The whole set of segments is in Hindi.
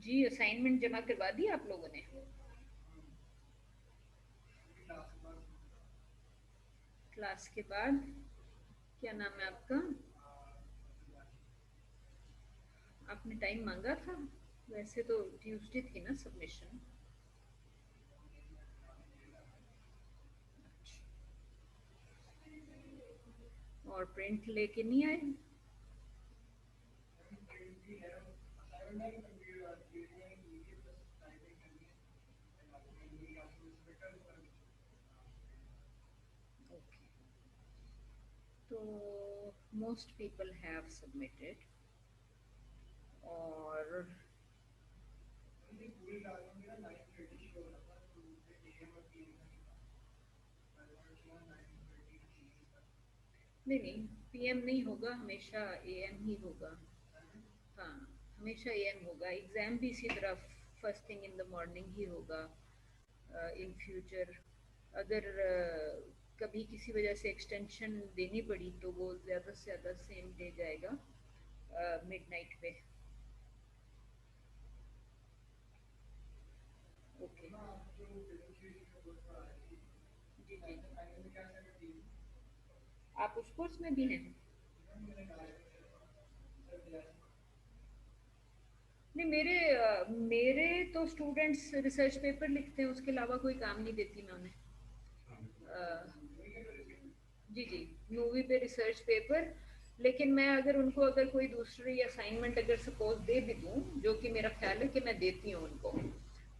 जी, असाइनमेंट जमा करवा दी आप लोगों ने? क्लास के बाद? क्या नाम है आपका? आपने टाइम मांगा था? वैसे तो ट्यूसडे थी ना सबमिशन। और प्रिंट लेके नहीं आए? ओके, तो मोस्ट पीपल हैव सबमिटेड। और नहीं नहीं, पीएम नहीं होगा, हमेशा एएम ही होगा। हाँ, हमेशा एएम होगा। एग्ज़ाम भी इसी तरह first thing in the morning ही होगा। इन फ्यूचर अगर कभी किसी वजह से एक्सटेंशन देनी पड़ी तो वो ज़्यादा से ज़्यादा सेम डे जाएगा, मिडनाइट पे। ओके। जी जी। आप उस कोर्स में भी हैं? नहीं, मेरे तो स्टूडेंट्स रिसर्च पेपर लिखते हैं, उसके अलावा कोई काम नहीं देती मैं उन्हें। जी जी, मूवी पे रिसर्च पेपर। लेकिन मैं अगर कोई दूसरी असाइनमेंट अगर सपोज दे भी दूँ, जो कि मेरा ख्याल है कि मैं देती हूँ उनको,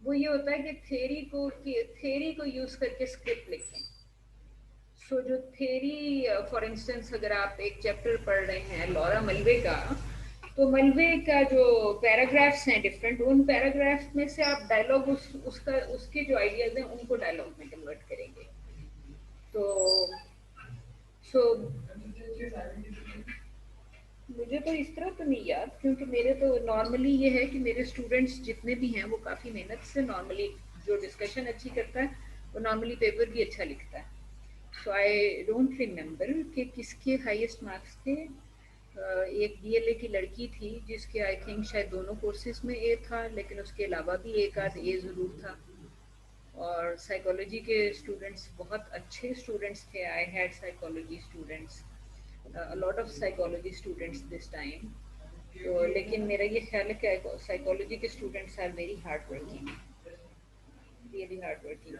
वो ये होता है कि थेरी को यूज़ करके स्क्रिप्ट लिखें। सो जो थेरी, फॉर इंस्टेंस अगर आप एक चैप्टर पढ़ रहे हैं लॉरा मल्वे का, तो मल्वे का जो पैराग्राफ्स हैं डिफरेंट, उन पैराग्राफ्स में से आप डायलॉग उसका उसके जो आइडियाज हैं उनको डायलॉग में कन्वर्ट करेंगे। तो सो मुझे तो इस तरह तो नहीं याद, क्योंकि मेरे तो नॉर्मली ये है कि मेरे स्टूडेंट्स जितने भी हैं वो काफ़ी मेहनत से, नॉर्मली जो डिस्कशन अच्छी करता है वो नॉर्मली पेपर भी अच्छा लिखता है। सो आई डोंट रिमेम्बर कि किसके हाईएस्ट मार्क्स थे। एक डीएलए की लड़की थी जिसके आई थिंक शायद दोनों कोर्सेज में ए था, लेकिन उसके अलावा भी एक आध ए ज़रूर था। और साइकोलॉजी के स्टूडेंट्स बहुत अच्छे स्टूडेंट्स थे। I had psychology students, a lot of psychology students this time. तो लेकिन मेरा ये ख्याल है कि साइकोलॉजी के students are very hard working, really hard working.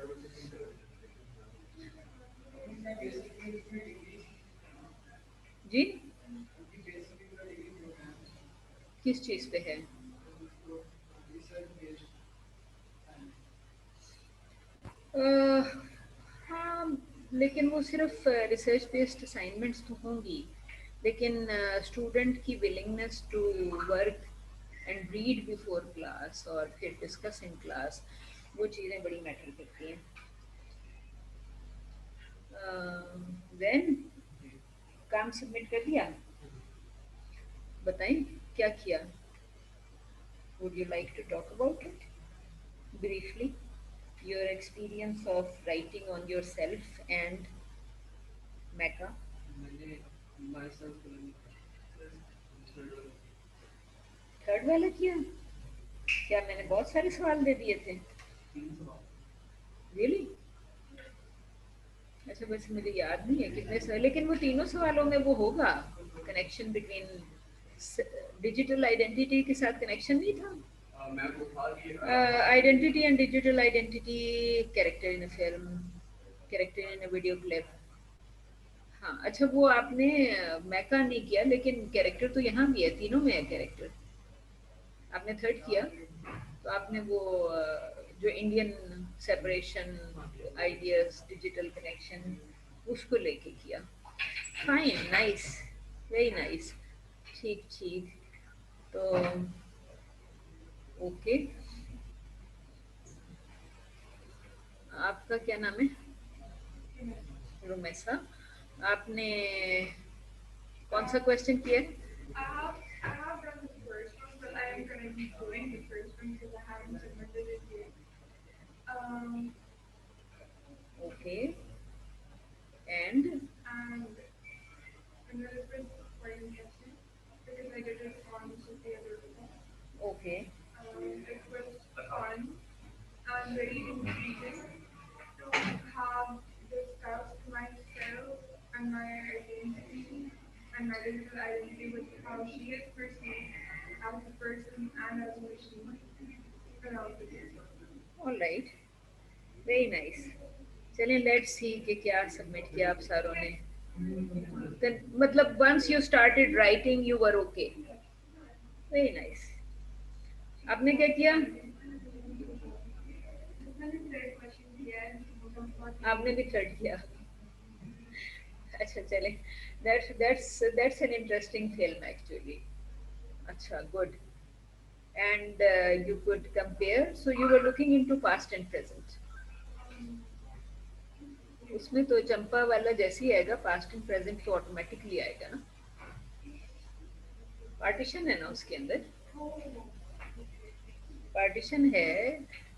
जी, किस चीज़ पे है? अह, हाँ, लेकिन वो सिर्फ रिसर्च बेस्ड असाइनमेंट्स तो होंगी, लेकिन स्टूडेंट की willingness to work and read before class और फिर डिस्कस इन क्लास, वो चीज़ें बड़ी मैटर करती हैं। व्हेन काम सबमिट कर दिया? बताएं क्या किया? Would you like to talk about it briefly? Your experience of writing on yourself and Mecca? Third वाला किया? क्या मैंने बहुत सारे सवाल दे दिए थे? रियली? अच्छा, बस मुझे याद नहीं है कितने सवाल, लेकिन वो तीनों सवालों में वो होगा कनेक्शन बिटवीन डिजिटल आइडेंटिटी के साथ कनेक्शन नहीं था? Identity and digital identity, character in a film, character in a video clip. हाँ, अच्छा, वो आपने मैका नहीं किया, लेकिन कैरेक्टर तो यहाँ भी है, तीनों में है कैरेक्टर। आपने थर्ड किया, तो आपने वो जो Indian separation ideas, digital connection, उसको लेके किया। Fine, nice, very nice. ठीक ठीक। तो ओके, आपका क्या नाम है? रोमेसा। आपने कौन सा क्वेश्चन किया है? I have done the first one, but I am going to be doing the first one because I haven't submitted it yet. Okay. And another bit quite interesting because I did it on the other weekend. Okay. I'm very intrigued to have discussed myself and my identity and my digital identity with how she is perceived as a person and as a machine around the day. All right, very nice. चलिए let's see कि क्या submit किया आप सारों ने. Then मतलब once you started writing you were okay. Very nice. आपने क्या किया? मैंने थर्ड क्वेश्चन किया है आपने भी थर्ड किया. अच्छा चले. That's an interesting film actually. अच्छा, good. And you could compare. So you were looking into past and present. उसमें तो चंपा वाला जैसे ही आएगा पास्ट एंड प्रेजेंट तो ऑटोमेटिकली आएगा ना. पार्टीशन है ना उसके अंदर. पार्टीशन है.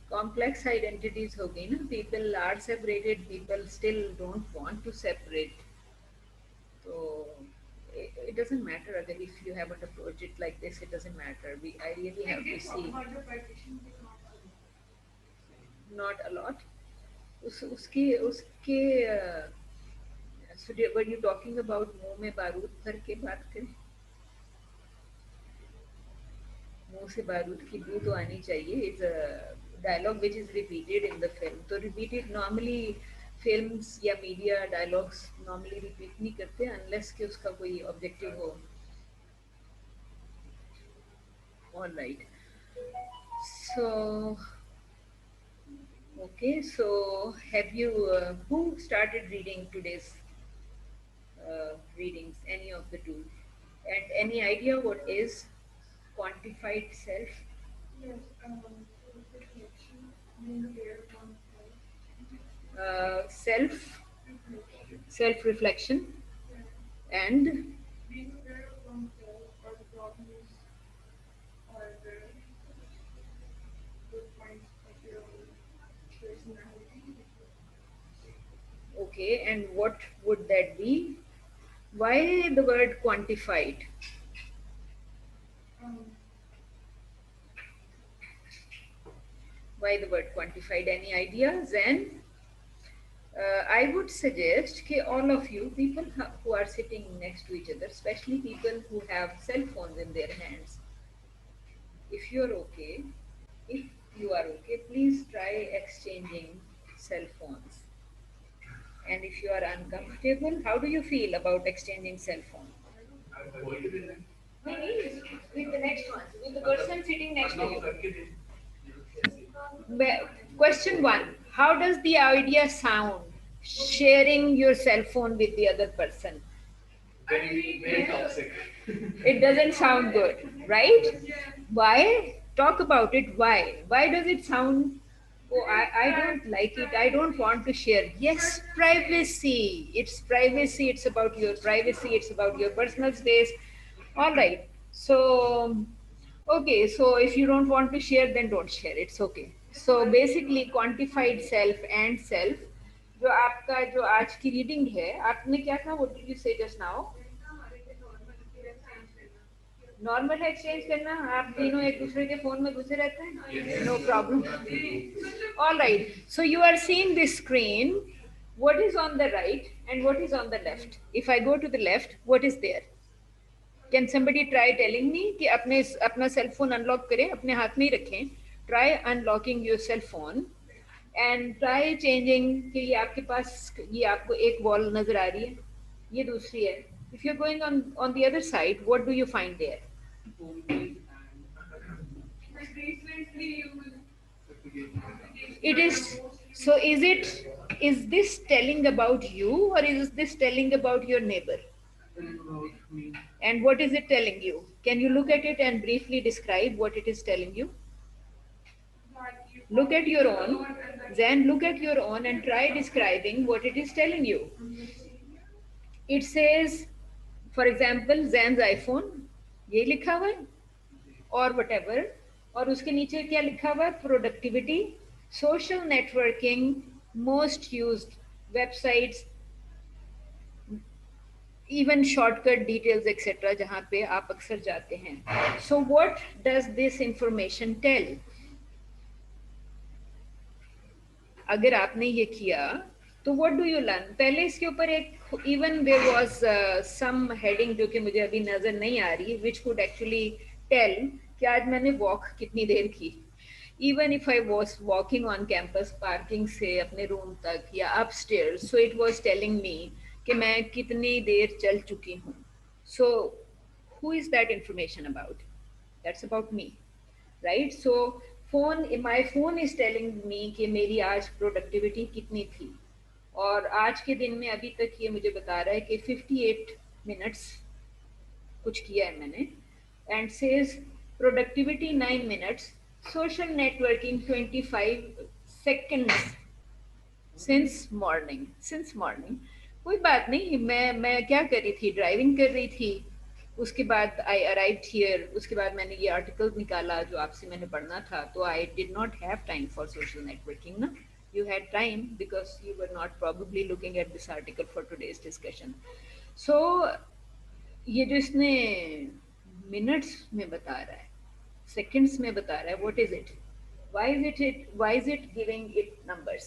कॉम्प्लेक्स आइडेंटिटीज हो गई ना. People are separated, people still don't want to separate. तो it doesn't matter अगर if you haven't approached it like this, it doesn't matter. I really have to see. Not a lot. उसके so were you talking about मुंह में बारूद भर के बात करें? मुंह से बारूद की बू तो आनी चाहिए. Is a dialogue which is repeated in the film. तो रिपीटेड नॉर्मली फिल्म्स या मीडिया डायलॉग्स नॉर्मली रिपीट नहीं करते अनलेस कि उसका कोई ऑब्जेक्टिव हो. All right. So okay, so have you who started reading today's readings, any of the two, and any idea what is quantified self? Yes, reflection, being aware of oneself. Self Reflection. self reflection Yeah. and Being aware of oneself or the problems or the good points of your own personality. okay, and what would that be? Why the word quantified? Um, Why the word quantified? Any ideas? And I would suggest that all of you people who are sitting next to each other, especially people who have cell phones in their hands, if you are okay, if you are okay, please try exchanging cell phones. And if you are uncomfortable, how do you feel about exchanging cell phone? Maybe with the next one, with the person sitting next to you. Question one: how does the idea sound? Sharing your cell phone with the other person. very toxic. It doesn't sound good, right? Why? Talk about it. Why? Why does it sound? Oh, I don't like it. I don't want to share. Yes, privacy. It's privacy. It's about your privacy. It's about your personal space. All right. So, okay. So if you don't want to share, then don't share. It's okay. So basically, quantified self and self. जो आपका जो आज की रीडिंग है, आपने क्या कहा? What did you say just now? Normal exchange करना. आप तीनों एक दूसरे के फोन में घुसे रहते हैं. No problem. All right. So you are seeing this screen. what is on the right and what is on the left? If I go to the left, what is there? Can somebody try telling me कि अपना सेल फोन अनलॉक करें, अपने हाथ में ही रखें. Try unlocking your cell phone and try changing कि ये आपके पास ये आपको एक वॉल नजर आ रही है, ये दूसरी है. If you're going on the other side, what do you find there? It is. So is this telling about you or is this telling about your neighbor? And what is it telling you? Can you look at it and briefly describe what it is telling you? Look at your own. Then look at your own and try describing what it is telling you. It says, for example, Zan's iPhone, ये लिखा हुआ है, और whatever, और उसके नीचे क्या लिखा हुआ है? Productivity, social networking, most used websites, even shortcut details, etc. जहाँ पे आप अक्सर जाते हैं. So what does this information tell? अगर आपने ये किया तो व्हाट डू यू लर्न? पहले इसके ऊपर एक even there was some heading जो कि मुझे अभी नजर नहीं आ रही, विच कुड एक्चुअली टेल कि आज मैंने वॉक कितनी देर की। Even if I was walking on campus parking से अपने रूम तक या upstairs, so it was telling me कि मैं कितनी देर चल चुकी हूँ। सो who is that information about? That's about me, right? So my phone is telling me कि मेरी आज प्रोडक्टिविटी कितनी थी, और आज के दिन में अभी तक ये मुझे बता रहा है कि 58 मिनट्स कुछ किया है मैंने, and says productivity 9 minutes, social networking 25 seconds since morning. कोई बात नहीं, मैं क्या कर रही थी, ड्राइविंग कर रही थी। उसके बाद आई अराइव्ड हियर, उसके बाद मैंने ये आर्टिकल निकाला जो आपसे मैंने पढ़ना था, तो I did not have time for social networking ना। You had time because you were not probably looking at this article for today's discussion. So ये जो इसने मिनट्स में बता रहा है, सेकंड्स में बता रहा है, what is it? Why is it giving it numbers?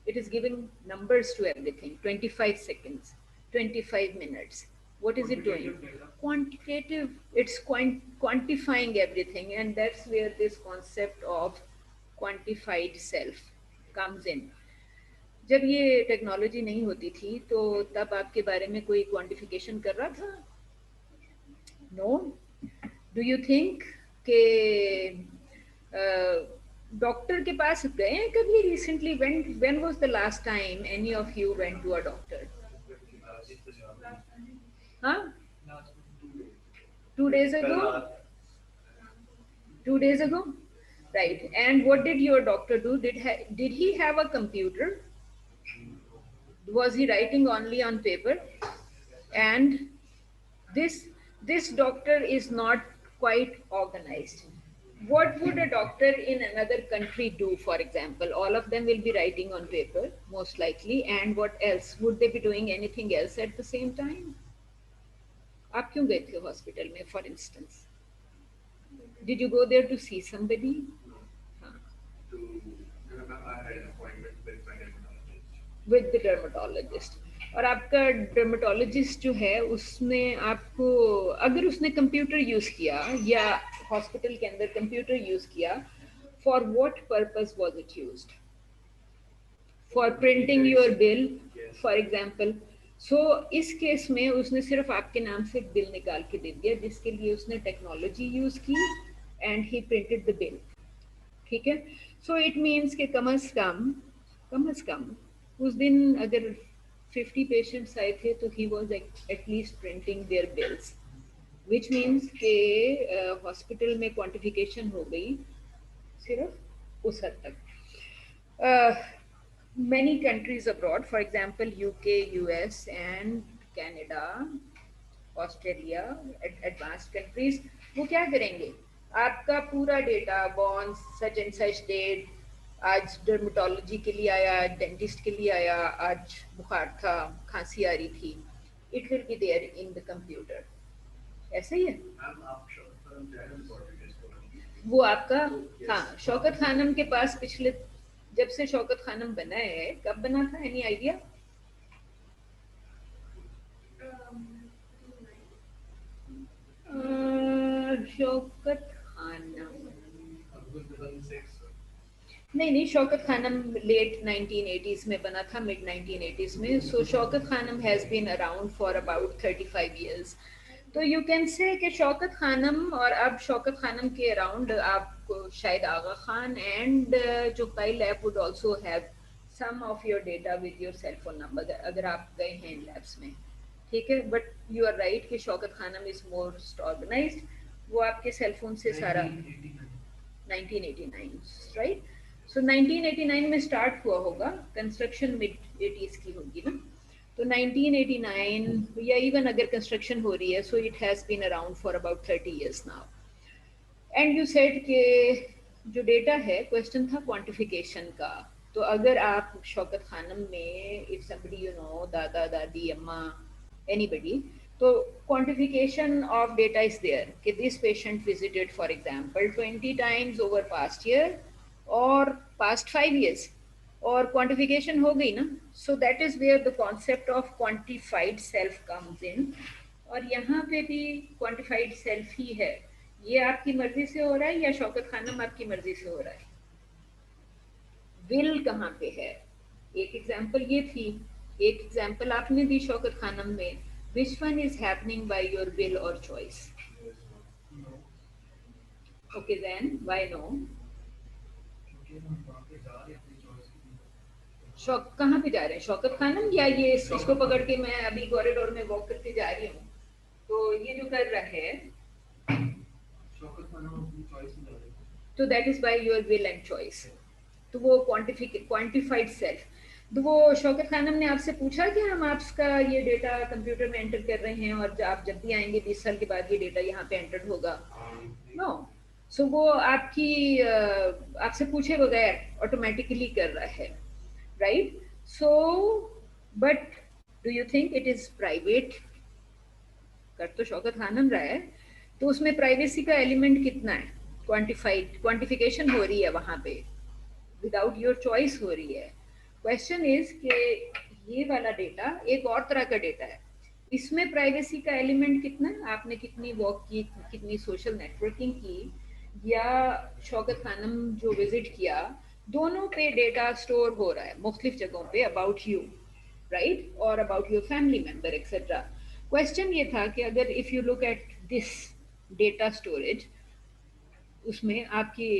It is giving numbers to everything. 25 seconds, 25 minutes. What is it doing? Quantitative. It's quantifying everything, and that's where this concept of quantified self comes in. जब ये टेक्नोलॉजी नहीं होती थी तो तब आपके बारे में कोई क्वांटिफिकेशन कर रहा था? नो. डू यू थिंक के डॉक्टर के पास गए हैं कभी recently? When was the last time any of you went to a doctor? हाँ, 2 days ago. 2 days ago, right? And what did your doctor do? Did he have a computer? Was he writing only on paper? And this doctor is not quite organized. What would a doctor in another country do, for example? All of them will be writing on paper, most likely. And what else? Would they be doing anything else at the same time? आप क्यों गए थे हॉस्पिटल में, for instance? Did you go there to see somebody? हाँ. With the dermatologist. और आपका डर्मेटोलॉजिस्ट जो है उसने आपको, अगर उसने कंप्यूटर यूज किया या हॉस्पिटल के अंदर कंप्यूटर यूज किया, for what purpose was it used? For printing your bill, for example. So इस केस में उसने सिर्फ आपके नाम से बिल निकाल के दे दिया, जिसके लिए उसने टेक्नोलॉजी यूज की and he printed the bill. ठीक है? सो इट मीन्स कि कम अज कम उस दिन अगर 50 पेशेंट्स आए थे तो he was at least printing their bills, which means के हॉस्पिटल में क्वांटिफिकेशन हो गई सिर्फ उस हद तक. Many countries abroad, for example UK, US and Canada, Australia, advanced countries, वो क्या करेंगे? आपका पूरा डेटा, बॉन्स, सच एंड सच डेट, आज डर्मेटोलॉजी के लिए आया, डेंटिस्ट के लिए आया, आज बुखार था, खांसी आ रही थी, it will be there in the computer. ऐसा ही है. वो आपका, हाँ, शौकत खानम के पास पिछले, जब से शौकत खानम बना है, कब बना था, एनी आइडिया? शौकत खानम नहीं, शौकत खानम लेट 1980s में बना था, मिड 1980s में. So Shaukat Khanum has been around for about 35 years. तो यू कैन से कि शौकत खानम, और अब शौकत खानम के अराउंड आपको शायद आगा खान एंड जो कई lab would also have some of your data with your cell phone number अगर आप गए हैं इन लैब्स में. ठीक है, बट यू आर राइट कि Shaukat Khanum is most organised. वो आपके सेल फोन से सारा 1989, राइट? सो 1989 में स्टार्ट हुआ होगा, कंस्ट्रक्शन मिड 80s की होगी ना. तो 1989 या इवन अगर कंस्ट्रक्शन हो रही है, so it has been around for about 30 years now. And you said के जो डेटा है, क्वेश्चन था क्वांटिफिकेशन का. तो अगर आप शौकत खानम में, इफ समबडी यू नो, दादा दादी अम्मा एनीबडी, तो quantification of data is there कि this patient visited for example 20 times over past year or past 5 years. और क्वांटिफिकेशन हो गई ना, so that is where the concept of quantified self comes in. और यहाँ पे भी क्वांटिफाइड सेल्फ ही है। ये आपकी मर्जी से हो रहा है या शौकत खानम आपकी मर्जी से हो रहा है? विल कहाँ पे है? एक एग्जाम्पल ये थी, एक एग्जाम्पल आपने दी शौकत खानम में, which one is happening by your will और choice? Okay then why no? शौक कहाँ पे जा रहे हैं, शौकत खानम या ये इसको पकड़ के मैं अभी कॉरिडोर में वॉक करके जा रही हूँ, तो ये जो कर रहा है तो that is by your will and choice. तो वो क्वांटिफाइड सेल्फ। तो वो शौकत खानम ने आपसे पूछा कि हम आपका ये डेटा कंप्यूटर में एंटर कर रहे हैं और आप जब भी आएंगे 20 साल के बाद ये डेटा यहाँ पे एंटर होगा? नो। सो वो आपकी आपसे पूछे बगैर ऑटोमेटिकली कर रहा है, right? So but do you think it is private? कर तो शौकत खानम रहा है, तो उसमें प्राइवेसी का एलिमेंट कितना है? क्वांटिफिकेशन हो रही है वहां पे, विदाउट योर चॉइस हो रही है। क्वेश्चन इज कि ये वाला डेटा एक और तरह का डेटा है, इसमें प्राइवेसी का एलिमेंट कितना है? आपने कितनी वॉक की, कितनी सोशल नेटवर्किंग की, या शौकत खानम जो विजिट किया, दोनों पे डेटा स्टोर हो रहा है मुख्तलिफ जगहों पे अबाउट यू, राइट? और about your family member etcetera. Question ये था कि अगर if you look at this data storage, उसमें आपकी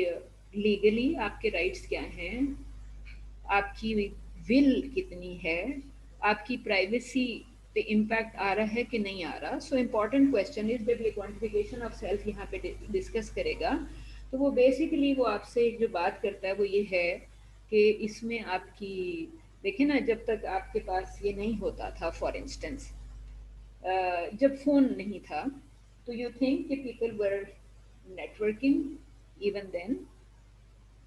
लीगली आपके राइट्स क्या हैं, आपकी विल कितनी है, आपकी प्राइवेसी पे इम्पैक्ट आ रहा है कि नहीं आ रहा? सो इम्पॉर्टेंट क्वेश्चन इज जब ये क्वांटिफिकेशन ऑफ सेल्फ यहाँ पे डिस्कस करेगा, तो वो बेसिकली वो आपसे जो बात करता है वो ये है कि इसमें आपकी, देखिए ना, जब तक आपके पास ये नहीं होता था, फॉर इंस्टेंस जब फोन नहीं था, तो यू थिंक कि people were networking even then?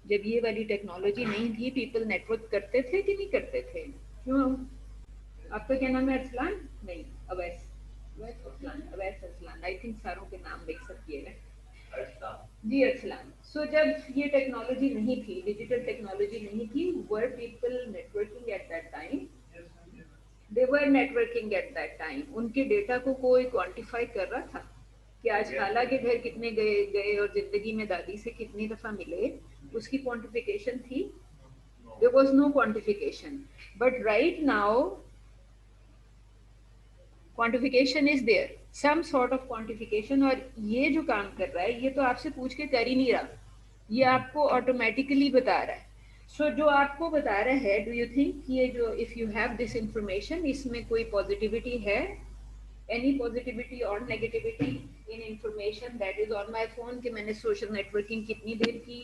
जब ये वाली टेक्नोलॉजी नहीं थी, पीपल नेटवर्क करते थे कि नहीं करते थे? क्यों? आपका क्या नाम है? अरसलान? नहीं, अवैस। अवैस अरसलान, अवैस अरसलान, आई थिंक सारों के नाम मिक्स अप किए गए। जी अरसलान। सो जब ये टेक्नोलॉजी नहीं थी, डिजिटल टेक्नोलॉजी नहीं थी, were people networking at that time? They were networking at that time. उनके डेटा को कोई क्वांटिफाई कर रहा था कि आज खाला के घर कितने गए गए और जिंदगी में दादी से कितनी दफा मिले? उसकी क्वांटिफिकेशन थी? there was no quantification, but right now quantification is there, some sort of quantification। और ये जो काम कर रहा है ये तो आपसे पूछ के कर ही नहीं रहा, ये आपको ऑटोमेटिकली बता रहा है। सो जो आपको बता रहा है, डू यू थिंक ये जो if you have this information, इसमें कोई पॉजिटिविटी है? any positivity or negativity in information that is on my phone कि मैंने social networking कितनी देर की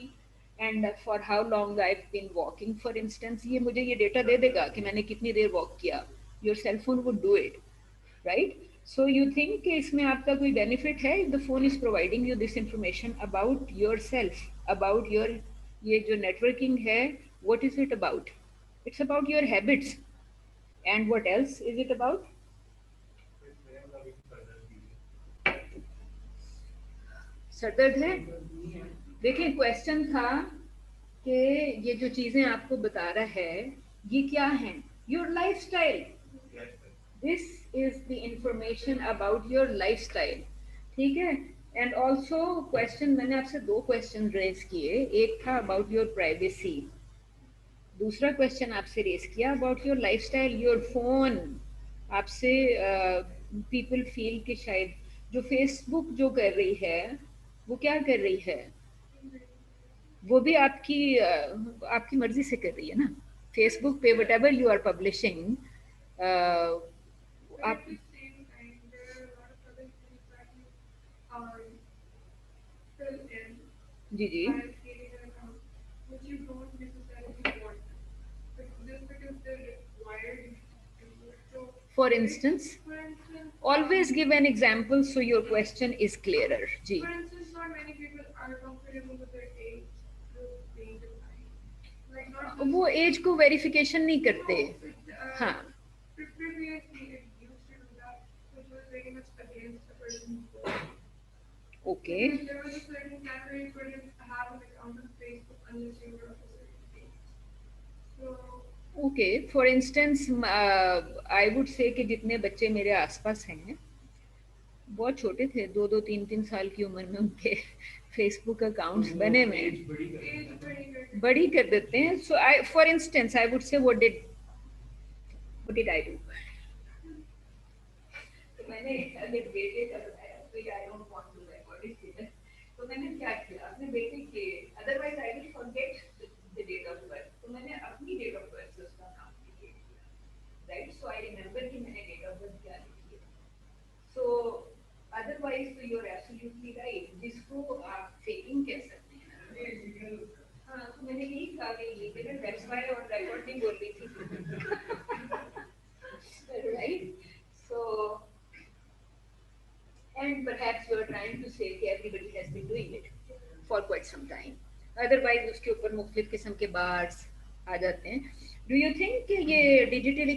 and for how long I've been walking for instance? ये मुझे ये data दे देगा कि मैंने कितनी देर walk किया? your cell phone would do it, right? So you think कि इसमें आपका कोई benefit है if the phone is providing you this information about yourself, about your ये जो networking है, what is it about? It's about your habits, and what else is it about? सरदर्द है? देखिए क्वेश्चन था कि ये जो चीजें आपको बता रहा है ये क्या है? Your lifestyle. This is the information about your lifestyle, ठीक है? एंड ऑल्सो क्वेश्चन, मैंने आपसे दो क्वेश्चन रेज किए, एक था अबाउट योर प्राइवेसी, दूसरा क्वेश्चन आपसे रेज किया about your lifestyle, your phone. आपसे पीपल फील कि शायद जो फेसबुक जो कर रही है वो क्या कर रही है, वो भी आपकी मर्जी से कर रही है ना? फेसबुक पे whatever you are publishing, But आप at the same time, there are a lot of other things that you fill in जी जी by creating an account, which you don't necessarily want. But just because they're required, you do it. So, for instance for instance, always give an example so your question is clearer जी। for instance, not many people are comfortable with their age group being defined. Like not just वो एज को वेरिफिकेशन नहीं करते। no, हाँ previously it used to do that, which was very much against a person's goal. Okay Because there was a certain category you couldn't have an account on Facebook unless you were of a certain age. So okay, for instance I would से कि जितने बच्चे मेरे आसपास हैं बहुत छोटे थे, 2-3 साल की उम्र में उनके फेसबुक अकाउंट्स बने हुए हैं, बड़ी कर देते हैं. So I, for instance I would say what did I do. तो मैंने अपने बेटे का बताया, तो I don't want to record it. तो मैंने क्या किया अपने बेटे के, otherwise I will forget the date of birth, तो मैंने अपनी डेट ऑफ बर्थ से उसका नाम लिख दिया, राइट. सो आई रिमेंबर कि मैंने डेट ऑफ बर्थ क्या लिखी है. सो अदरवाइज तो यू आर एब्सोल्युटली राइट, जिसको आप फेकिंग कह सकते हैं. हाँ, तो मैंने यही कहा कि लीगल, दैट्स व्हाई और रिकॉर्डिंग बोल रही थी. Right. So and perhaps you are trying to say that everybody has been doing it for quite some time. Otherwise उसके ऊपर मुख्तलिफ किस्म के bars आ जाते हैं. Do you think कि ये digitally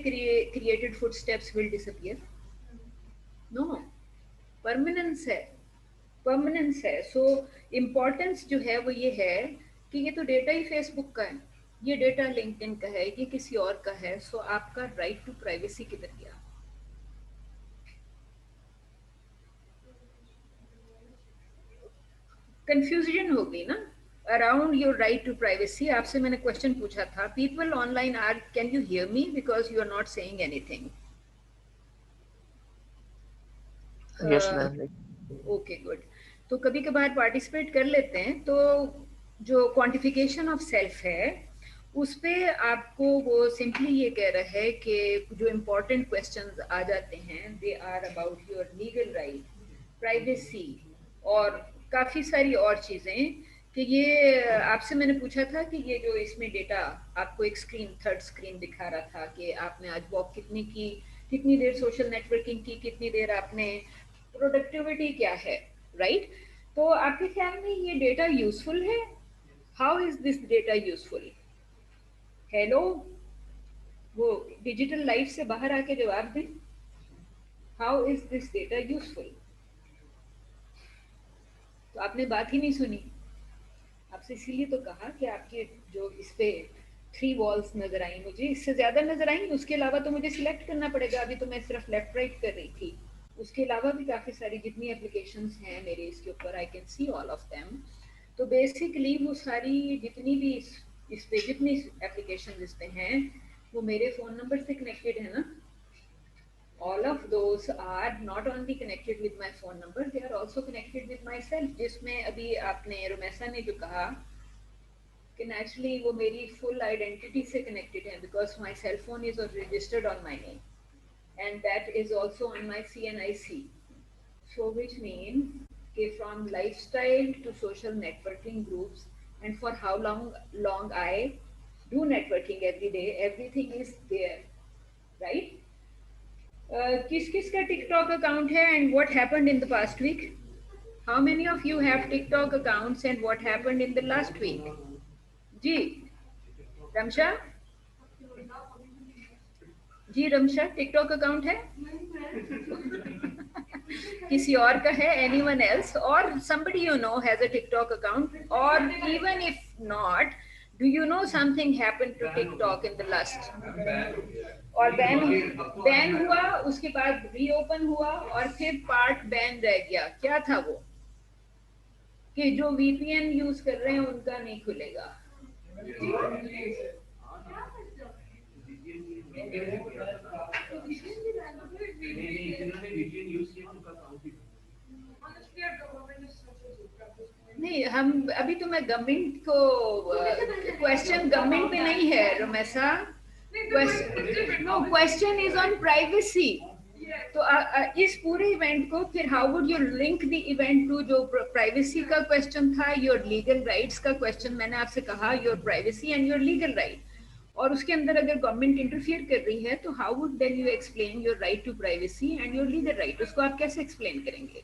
created footsteps will disappear? No, permanence है, permanence है. So importance जो है वो ये है कि ये तो डेटा ही Facebook का है, ये डेटा LinkedIn का है, ये किसी और का है. So आपका right to privacy किधर गया? कंफ्यूजन हो गई ना around your right to privacy. आपसे मैंने क्वेश्चन पूछा था, people online are, can you hear me because you are not saying anything. Yes ma'am. Okay good. तो कभी कभार पार्टिसिपेट कर लेते हैं. तो जो क्वांटिफिकेशन ऑफ सेल्फ है उस पे आपको वो सिंपली ये कह रहा है कि जो इम्पोर्टेंट क्वेश्चंस आ जाते हैं they are about your legal right, privacy और काफ़ी सारी और चीज़ें. कि ये आपसे मैंने पूछा था कि ये जो इसमें डेटा आपको एक स्क्रीन, थर्ड स्क्रीन दिखा रहा था कि आपने आज वॉक कितनी की, कितनी देर सोशल नेटवर्किंग की, कितनी देर आपने, प्रोडक्टिविटी क्या है, राइट. तो आपके ख्याल में ये डेटा यूजफुल है? How is this data useful? Hello, वो डिजिटल लाइफ से बाहर आके जवाब दें. How is this data useful? तो आपने बात ही नहीं सुनी. आपसे इसीलिए तो कहा कि आपके जो इस पे 3 वॉल्स नजर आई, मुझे इससे ज्यादा नजर आई. उसके अलावा तो मुझे सिलेक्ट करना पड़ेगा. अभी तो मैं सिर्फ लेफ्ट राइट कर रही थी. उसके अलावा भी काफी सारी जितनी एप्लीकेशंस हैं मेरे इसके ऊपर, I can see all of them. तो बेसिकली वो सारी जितनी भी इस पे जितनी एप्लीकेशन इस पे हैं वो मेरे फोन नंबर से कनेक्टेड है ना. all of those are not only connected with my phone number, they are also connected with myself. जिसमें अभी आपने रुमैसा ने जो कहा कि naturally वो मेरी full identity से connected है because my cell phone is registered on my name and that is also on my CNIC. So which means कि from lifestyle to social networking groups and for how long I do networking every day, everything is there, right? किस किस का टिकटॉक अकाउंट है and what happened in the past week? How many of you have TikTok accounts and what happened in the last week? जी रमशा, जी रमशा, टिकटॉक अकाउंट है? किसी और का है? एनीवन एल्स और somebody you know has a TikTok account? Or even if not, do you know something happened to TikTok in the last? और बैन हुआ, उसके बाद रीओपन हुआ और फिर पार्ट बैन रह गया. क्या था वो? कि जो VPN यूज कर रहे हैं उनका नहीं खुलेगा. नहीं, हम अभी तो मैं गवर्नमेंट को, क्वेश्चन गवर्नमेंट पे नहीं है Rumaisa. No, question is on privacy. तो इस पूरे इवेंट को फिर how would you link the event to जो प्राइवेसी का क्वेश्चन था, योर लीगल राइट्स का क्वेश्चन. मैंने आपसे कहा your privacy and your legal right, और उसके अंदर अगर गवर्नमेंट इंटरफियर कर रही है तो how would then you explain your right to privacy and your legal right? उसको आप कैसे एक्सप्लेन करेंगे?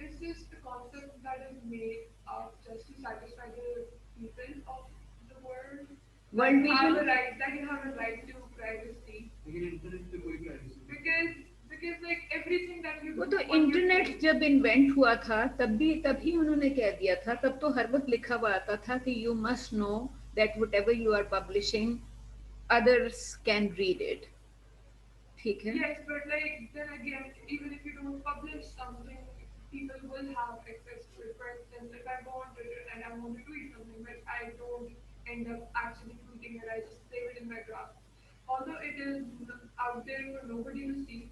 It's just a concept that is made up just to satisfy the people of the world. World That have people? a right, that you have a right to privacy. Because like everything that you वो do तो on your इंटरनेट phone- जब इन्वेंट हुआ था तभी उन्होंने कह दिया था. तब तो हर वक्त लिखा हुआ आता था कि you must know that whatever you are publishing, others can read it. ठीक है? Yes, but like then again, even if you don't publish something, people will have access to it. For instance, if I go on Twitter and I want to tweet something, but I don't end up actually tweeting it, I just save it in my draft. Although it is out there for nobody to see,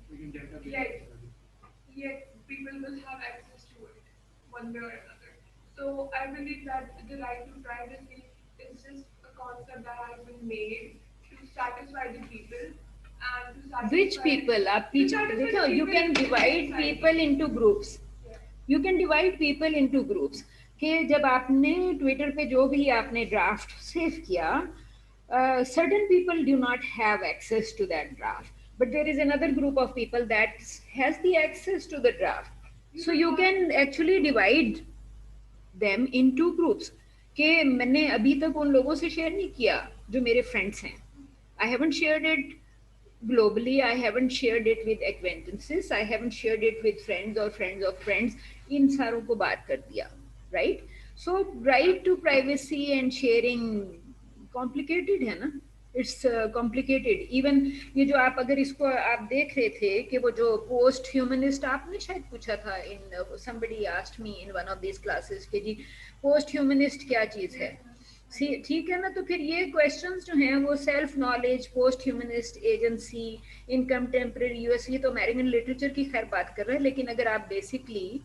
yet people will have access to it one way or another. So I believe that the right to privacy is just a concept that has been made to satisfy the people and to satisfy Which people? आप to satisfy देखो, the you people can in divide society. people into groups. Yeah. You can divide people into groups. कि जब आपने ट्विटर पे जो भी आपने ड्राफ्ट सेव किया, certain people do not have access to that draft, but there is another group of people that has the access to the draft. So you can actually divide them into groups. कि मैंने अभी तक उन लोगों से शेयर नहीं किया जो मेरे फ्रेंड्स हैं. I haven't shared it globally, I haven't shared it with acquaintances, I haven't shared it with friends or friends of friends. इन सारों को बात कर दिया, right? So right to privacy and sharing complicated है ना? It's complicated. Even ये जो आप अगर इसको आप देख रहे थे कि वो जो post humanist आपने शायद पूछा था in somebody asked me in one of these classes कि जी post humanist क्या चीज़ है? ठीक है ना? तो फिर ये क्वेश्चंस जो हैं वो self knowledge, post humanist, agency, इन कंटेम्प्रेरी यूएस, ये तो अमेरिकन लिटरेचर की खैर बात कर रहे हैं, लेकिन अगर आप बेसिकली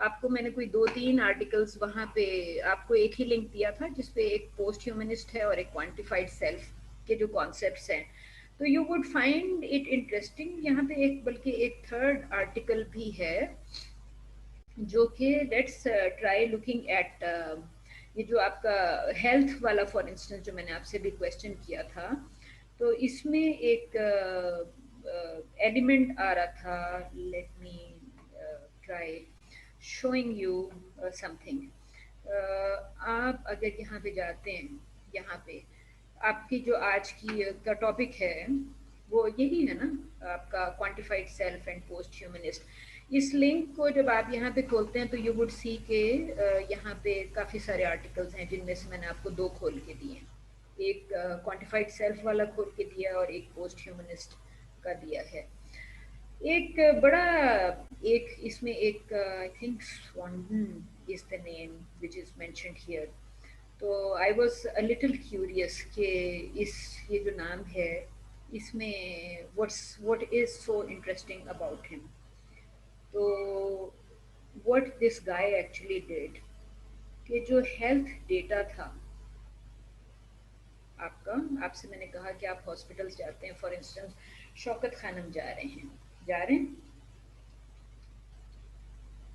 आपको मैंने कोई 2-3 आर्टिकल्स वहाँ पे आपको एक ही लिंक दिया था जिसपे एक पोस्ट ह्यूमनिस्ट है और एक क्वांटिफाइड सेल्फ के जो कॉन्सेप्ट्स हैं, तो you would find it interesting. यहाँ पे एक बल्कि एक थर्ड आर्टिकल भी है जो कि लेट्स ट्राई लुकिंग एट ये जो आपका हेल्थ वाला फॉर इंस्टेंस जो मैंने आपसे भी क्वेश्चन किया था, तो इसमें एक एलिमेंट आ रहा था. Let me try showing you something. आप अगर यहाँ पे जाते हैं, यहाँ पे आपकी जो आज की का टॉपिक है वो यही है ना, आपका quantified self and post humanist. इस लिंक को जब आप यहाँ पे खोलते हैं तो यू वुड सी के यहाँ पे काफ़ी सारे आर्टिकल्स हैं जिनमें से मैंने आपको 2 खोल के दिए. एक क्वांटिफाइड सेल्फ वाला खोल के दिया और एक पोस्ट ह्यूमनिस्ट का दिया है. एक बड़ा एक इसमें एक I think Snowden is the name which is mentioned here. तो I was a little curious कि इस ये जो नाम है इसमें what is so interesting about him. तो what this guy actually did कि जो हेल्थ डेटा था आपका, आपसे मैंने कहा कि आप हॉस्पिटल्स जाते हैं, फॉर इंस्टेंस शौकत खानम जा रहे हैं,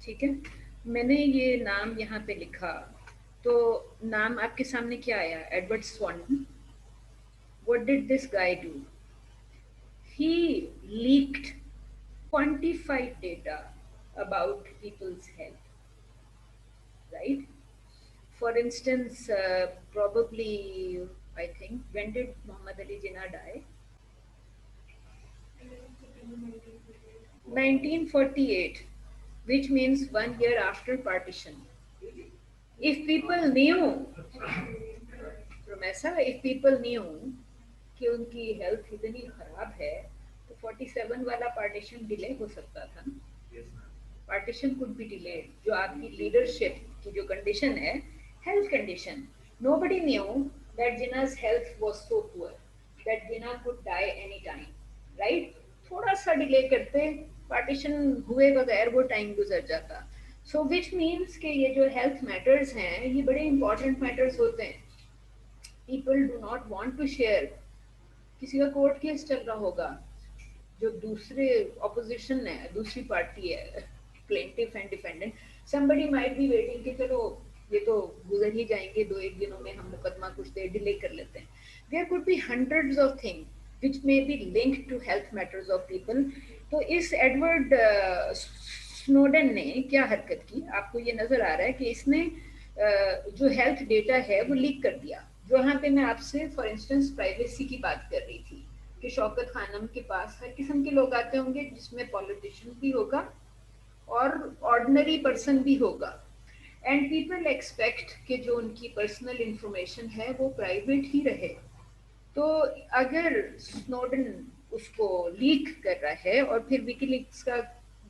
ठीक है, मैंने ये नाम यहाँ पे लिखा तो नाम आपके सामने क्या आया? Edward स्वॉन्डन. What did this guy do? He leaked quantified data about people's health, right? For instance, probably I think, when did Muhammad Ali Jinnah die? 1948, which means 1 year after partition. If people knew, Promessa, if people knew कि उनकी हेल्थ इतनी खराब है तो 47 वाला पार्टीशन डिले हो सकता था. Partition could be delayed. जो आपकी लीडरशिप की जो कंडीशन है, health condition, nobody knew that Jinnah's health was so poor that Jinnah could die any time, right? थोड़ा सा डिले करते पार्टीशन हुए बगैर वो टाइम गुजर जाता. So which means कि ये जो हेल्थ मैटर्स हैं ये बड़े इंपॉर्टेंट मैटर्स होते हैं. People do not want to share. किसी का कोर्ट केस चल रहा होगा, जो दूसरे ऑपोजिशन है, दूसरी पार्टी है, plaintiff and defendant, somebody might be waiting कि चलो ये तो गुजर ही जाएंगे, 2-1 दिनों में हम मुकदमा कुछ देर डिले कर लेते हैं. There could be hundreds of things which may be linked to health matters of people. तो इस एडवर्ड स्नोडन ने क्या हरकत की, आपको ये नजर आ रहा है कि इसने जो हेल्थ डेटा है वो लीक कर दिया. जहाँ पे मैं आपसे फॉर इंस्टेंस प्राइवेसी की बात कर रही थी कि शौकत खानम के पास हर किस्म के लोग आते होंगे, जिसमें पॉलिटिशियन भी होगा और ऑर्डिनरी पर्सन भी होगा. एंड पीपल एक्सपेक्ट कि जो उनकी पर्सनल इंफॉर्मेशन है वो प्राइवेट ही रहे। तो अगर स्नोडन उसको लीक कर रहा है, और फिर विकीलीक्स का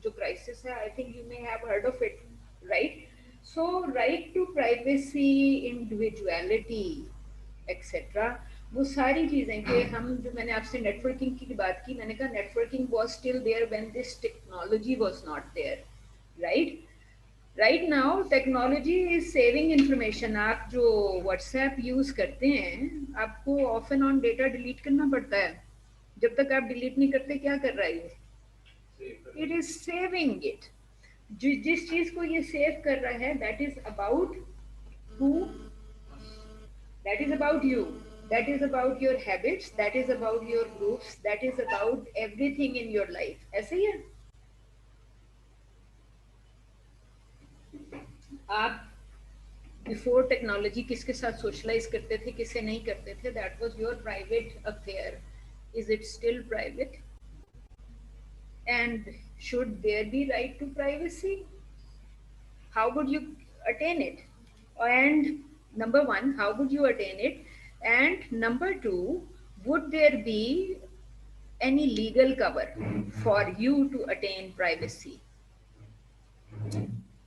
जो क्राइसिस है, I think you may have heard of it, right? So right to privacy, individuality, etcetera, वो सारी चीजें कि हम, जो मैंने आपसे नेटवर्किंग की बात की, मैंने कहा networking was still there when this technology was not there, right? Right now technology is saving information. आप जो व्हाट्सएप यूज करते हैं, आपको off and on data delete करना पड़ता है। जब तक आप डिलीट नहीं करते, क्या कर रहा है ये? It is saving it. जिस चीज को ये सेव कर रहा है, that is about who, that is about you, that is about your habits, that is about your groups, that is about everything in your life। ऐसे ही है। आप बिफोर टेक्नोलॉजी किसके साथ सोशलाइज करते थे, किससे नहीं करते थे, that was your private affair. Is it still private? And should there be right to privacy? How would you attain it? And number one, how would you attain it? And number two, would there be any legal cover for you to attain privacy?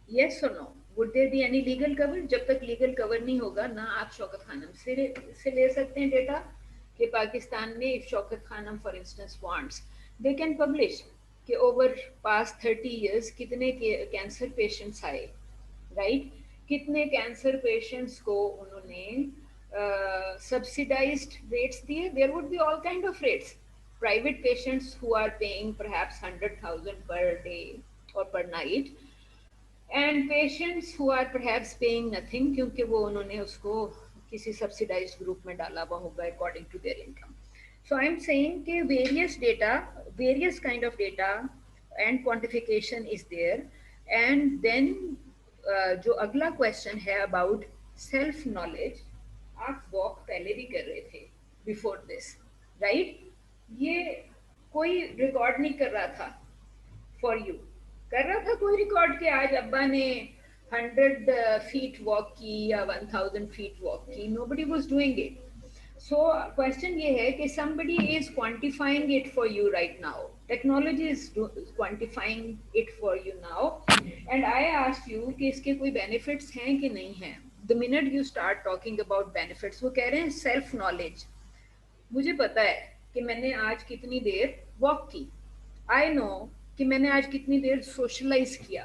Yes or no? Would there be any legal cover? जब तक legal cover नहीं होगा ना, आप शौकत खानम से ले सकते हैं डेटा कि पाकिस्तान में, if Shaukat Khanum for instance wants, they can publish कि over past 30 years कितने कैंसर पेशेंट्स आए, राइट? कितने कैंसर पेशेंट्स को उन्होंने सब्सिडाइज्ड रेट्स दिए। There would be all kind of rates. Private patients who are paying perhaps 100,000 per day or per night, and patients who are perhaps paying nothing, क्योंकि वो उन्होंने उसको किसी सब्सिडाइज्ड ग्रुप में डाला हुआ होगा according to their income. So I am saying कि various data, various kind of data and quantification is there. And then जो अगला क्वेश्चन है अबाउट सेल्फ नॉलेज, आप वॉक पहले भी कर रहे थे बिफोर दिस, राइट? ये कोई रिकॉर्ड नहीं कर रहा था फॉर यू। कर रहा था कोई रिकॉर्ड के आज अब्बा ने 100 फीट वॉक की या 1000 फीट वॉक की? Nobody was doing it. So question ये है कि somebody is quantifying it for you right now. Technology is quantifying it for you now, and I asked you कि इसके कोई benefits हैं कि नहीं हैं। The minute you start talking about benefits, वो कह रहे हैं self knowledge। मुझे पता है कि मैंने आज कितनी देर वॉक की। आई नो कि मैंने आज कितनी देर सोशलाइज किया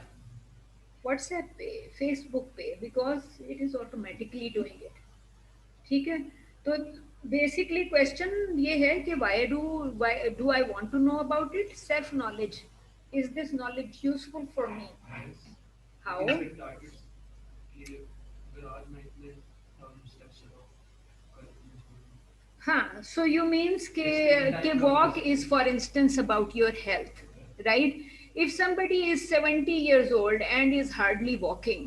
व्हाट्सएप पे, फेसबुक पे, because it is automatically doing it. ठीक है? तो बेसिकली क्वेश्चन ये है कि why do I want to know about it? Self knowledge. Is this knowledge useful for me? How? हाँ, so you means के walk is for instance about your health, right? If somebody is 70 years old and is hardly walking,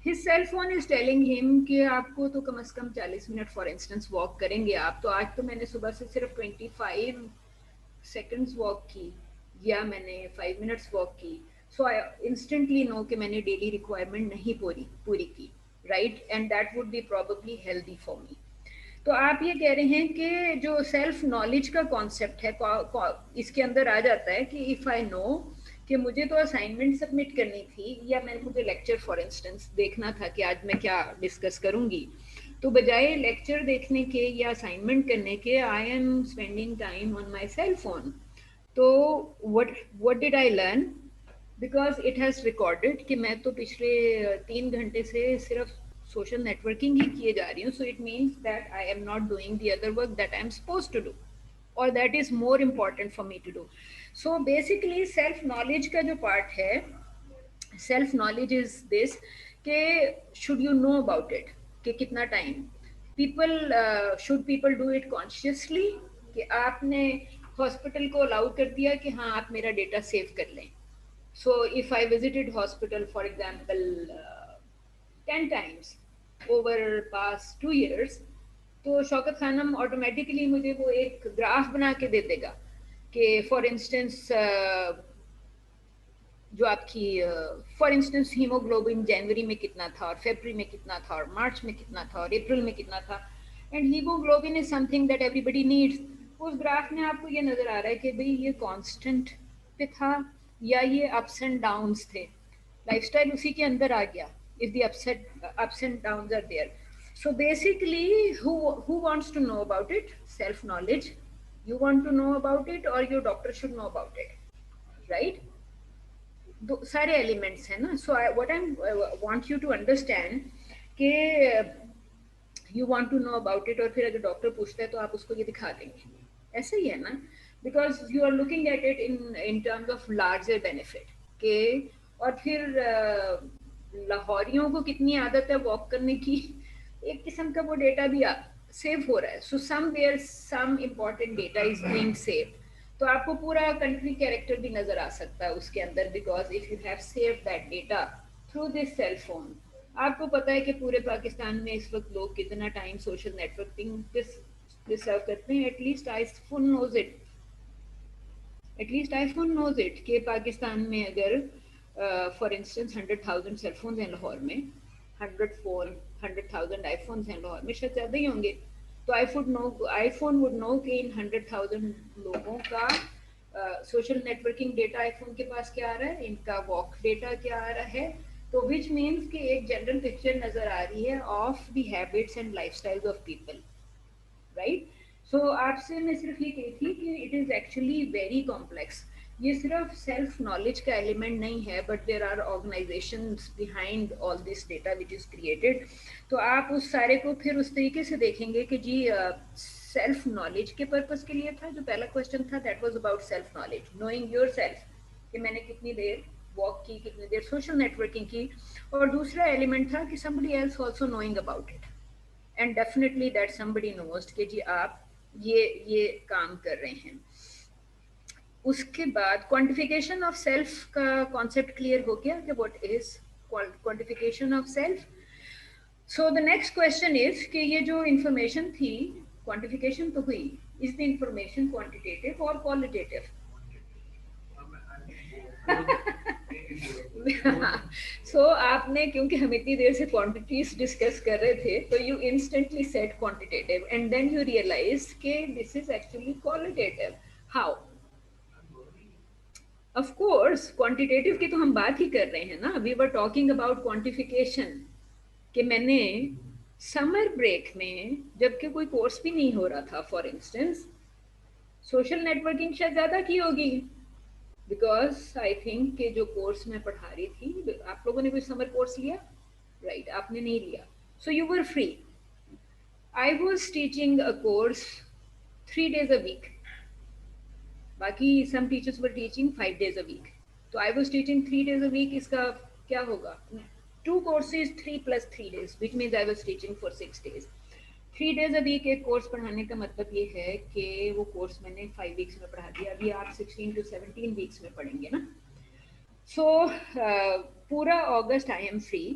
his cell phone is telling him कि आपको तो कम से कम 40 मिनट for instance walk करेंगे आप। तो आज तो मैंने सुबह से सिर्फ 25 seconds walk की, या मैंने 5 minutes walk की, so I instantly know कि मैंने daily requirement नहीं पूरी की, right? And that would be probably healthy for me। तो आप ये कह रहे हैं कि जो सेल्फ नॉलेज का कॉन्सेप्ट है, इसके अंदर आ जाता है कि इफ़ आई नो कि मुझे तो असाइनमेंट सबमिट करनी थी, या मुझे लेक्चर फॉर इंस्टेंस देखना था कि आज मैं क्या डिस्कस करूंगी, तो बजाय लेक्चर देखने के या असाइनमेंट करने के, I am spending time on my cell phone. तो what did I learn? Because it has recorded कि मैं तो पिछले 3 घंटे से सिर्फ सोशल नेटवर्किंग ही किए जा रही हूँ। So it means that I am not doing the other work that I am suppose to do, और that is more important for me to do. So basically self knowledge का जो पार्ट है, सेल्फ नॉलेज इज दिस कि should you know about it, कि कितना time should people do it consciously, कि आपने हॉस्पिटल को अलाउ कर दिया कि हाँ आप मेरा डेटा सेव कर लें। So if I visited hospital for example 10 times over past 2 years, तो शौकत खानम ऑटोमेटिकली मुझे वो एक ग्राफ बना के दे देगा कि फॉर इंस्टेंस जो आपकी फॉर इंस्टेंस हीमोग्लोबिन जनवरी में कितना था और फरवरी में कितना था और मार्च में कितना था और अप्रैल में कितना था, and haemoglobin is something that everybody needs. उस ग्राफ में आपको ये नजर आ रहा है कि भाई ये कांस्टेंट पे था या ये अप्स एंड डाउन्स थे, लाइफस्टाइल उसी के अंदर आ गया, if the ups and downs are there. So basically, who wants to know about it? Self knowledge. You want to know about it, or your doctor should know about it, right? दो सारे एलिमेंट्स हैं ना। So what I want you to understand कि you want to know about it, और फिर अगर डॉक्टर पूछता है तो आप उसको ये दिखा देंगे, ऐसा ही है ना। Because you are looking at it in terms of larger benefit के। और फिर लाहौरियों को कितनी आदत है वॉक करने की, एक किस्म का वो डेटा भी सेव हो रहा है। So somewhere some important data is being saved. तो आपको पूरा कंट्री कैरेक्टर भी नजर आ सकता है उसके अंदर, because if you have saved that data through this cell phone. आपको पता है कि पूरे पाकिस्तान में इस वक्त लोग कितना टाइम सोशल नेटवर्किंग पे सर्व करते हैं। At least iPhone knows it, at least iPhone knows it कि पाकिस्तान में अगर फॉर इंस्टेंस 100,000 सेलफोन्स हैं लाहौर में, 100,000 आईफोन्स हैं लाहौर में, शायद ज़्यादा ही होंगे। तो आईफोन वुड नो कि इन 100,000 लोगों का सोशल नेटवर्किंग डेटा आईफोन के पास क्या आ रहा है, इनका वॉक डेटा क्या आ रहा है। तो विच मीन्स कि एक जनरल पिक्चर नज़र आ रही है of the habits and lifestyles of people, right. So आपसे मैं सिर्फ ये कही थी कि it is actually very complex. ये सिर्फ सेल्फ नॉलेज का एलिमेंट नहीं है, but there are organisations behind all this data which is created. तो आप उस सारे को फिर उस तरीके से देखेंगे कि जी सेल्फ नॉलेज के पर्पस के लिए था। जो पहला क्वेश्चन था that was about self knowledge, knowing your self, कि मैंने कितनी देर वॉक की, कितनी देर सोशल नेटवर्किंग की। और दूसरा एलिमेंट था कि somebody else also knowing about it, and definitely that somebody knows कि जी आप ये काम कर रहे हैं। उसके बाद क्वांटिफिकेशन ऑफ सेल्फ का कॉन्सेप्ट क्लियर हो गया कि what is quantification of self. So the next question is कि ये जो इंफॉर्मेशन थी, क्वांटिफिकेशन तो हुई, इज द इंफॉर्मेशन क्वांटिटेटिव और क्वालिटेटिव? सो आपने, क्योंकि हम इतनी देर से क्वांटिटीज डिस्कस कर रहे थे, तो you instantly said quantitative and then you realise कि this is actually qualitative. How? Of course quantitative की तो हम बात ही कर रहे हैं ना। We were talking about quantification कि मैंने समर ब्रेक में, जबकि कोई कोर्स भी नहीं हो रहा था, फॉर इंस्टेंस सोशल नेटवर्किंग शायद ज़्यादा की होगी, बिकॉज आई थिंक कि जो कोर्स मैं पढ़ा रही थी, आप लोगों ने कोई समर कोर्स लिया? राइट, आपने नहीं लिया। So you were free. I was teaching a course 3 days a week. बाकी some teachers were teaching 5 days a week. तो I was teaching 3 days a week. इसका क्या होगा? 2 courses, 3 plus 3 days, which means I was teaching for 6 days. 3 days a week एक कोर्स पढ़ाने का मतलब ये है कि वो कोर्स मैंने 5 weeks में पढ़ा दिया। अभी आप 16 to 17 weeks में पढ़ेंगे ना। So पूरा अगस्त I am free.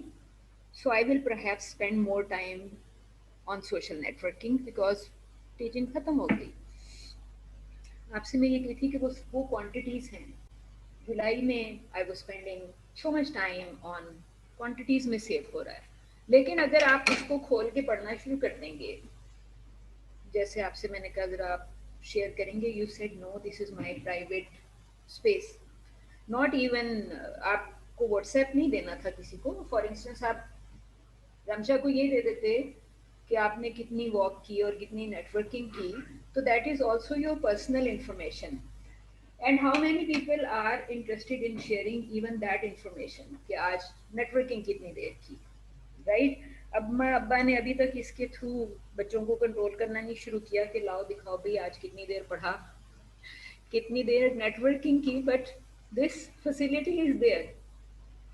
So I will perhaps spend more time on social networking because teaching खत्म हो गई। आपसे मैं ये कही थी कि वो क्वांटिटीज़ हैं। जुलाई में I was spending so much time on quantities में सेव हो रहा है। लेकिन अगर आप इसको खोल के पढ़ना शुरू कर देंगे, जैसे आपसे मैंने कहा ज़रा आप शेयर करेंगे, you said no this is my private space, not even आपको व्हाट्सएप नहीं देना था किसी को। फॉर इंस्टेंस आप रमशा को ये दे देते कि आपने कितनी वॉक की और कितनी नेटवर्किंग की, तो that is also your personal information. And how many people are interested in sharing even that information कि आज नेटवर्किंग कितनी देर की, राइट? अब्बा ने अभी तक इसके थ्रू बच्चों को कंट्रोल करना नहीं शुरू किया कि लाओ दिखाओ भाई आज कितनी देर पढ़ा, कितनी देर नेटवर्किंग की, but this facility is there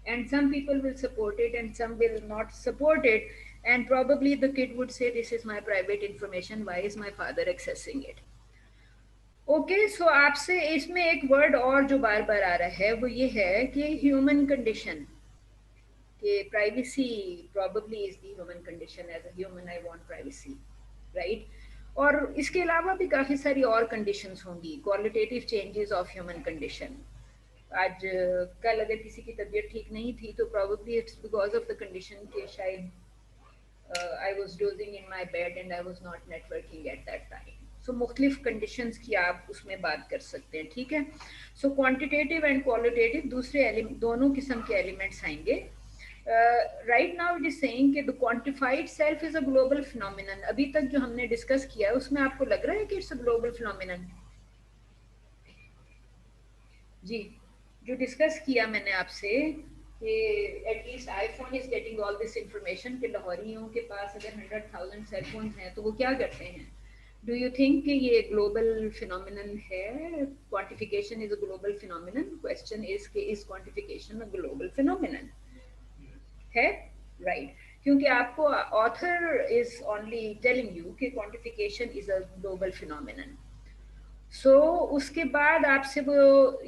and some people will support it and some will not support it, and probably the kid would say this is my private information, why is my father accessing it? Okay, so आपसे इसमें एक वर्ड और जो बार बार आ रहा है वो ये है कि ह्यूमन कंडीशन, कि privacy probably is the human condition, as a human I want privacy, right? और इसके अलावा भी काफ़ी सारी और कंडीशंस होंगी, qualitative changes of human condition, आज कल अगर किसी की तबीयत ठीक नहीं थी तो probably it's because of the condition कि शायद I was dozing in my bed and I was not networking at that time. So मुख्तलिफ conditions की आप उसमें बात कर सकते हैं, ठीक है. So quantitative and qualitative दूसरे दोनों किस्म के elements आएंगे. Right now it is saying कि the quantified self is a global phenomenon. अभी तक जो हमने discuss किया है उसमें आपको लग रहा है कि it's a global phenomenon? जी, जो डिस्कस किया मैंने आपसे कि at least iPhone is getting all this information कि लाहौरियों के पास अगर 100,000 सेलफोन हैं तो वो क्या करते हैं. डू यू थिंक कि ये ग्लोबल फिनोमिनन है? Quantification is a global phenomenon. Question is कि is quantification a global phenomenon है? राइट, क्योंकि आपको author is only telling you कि quantification is a global phenomenon. उसके बाद आपसे वो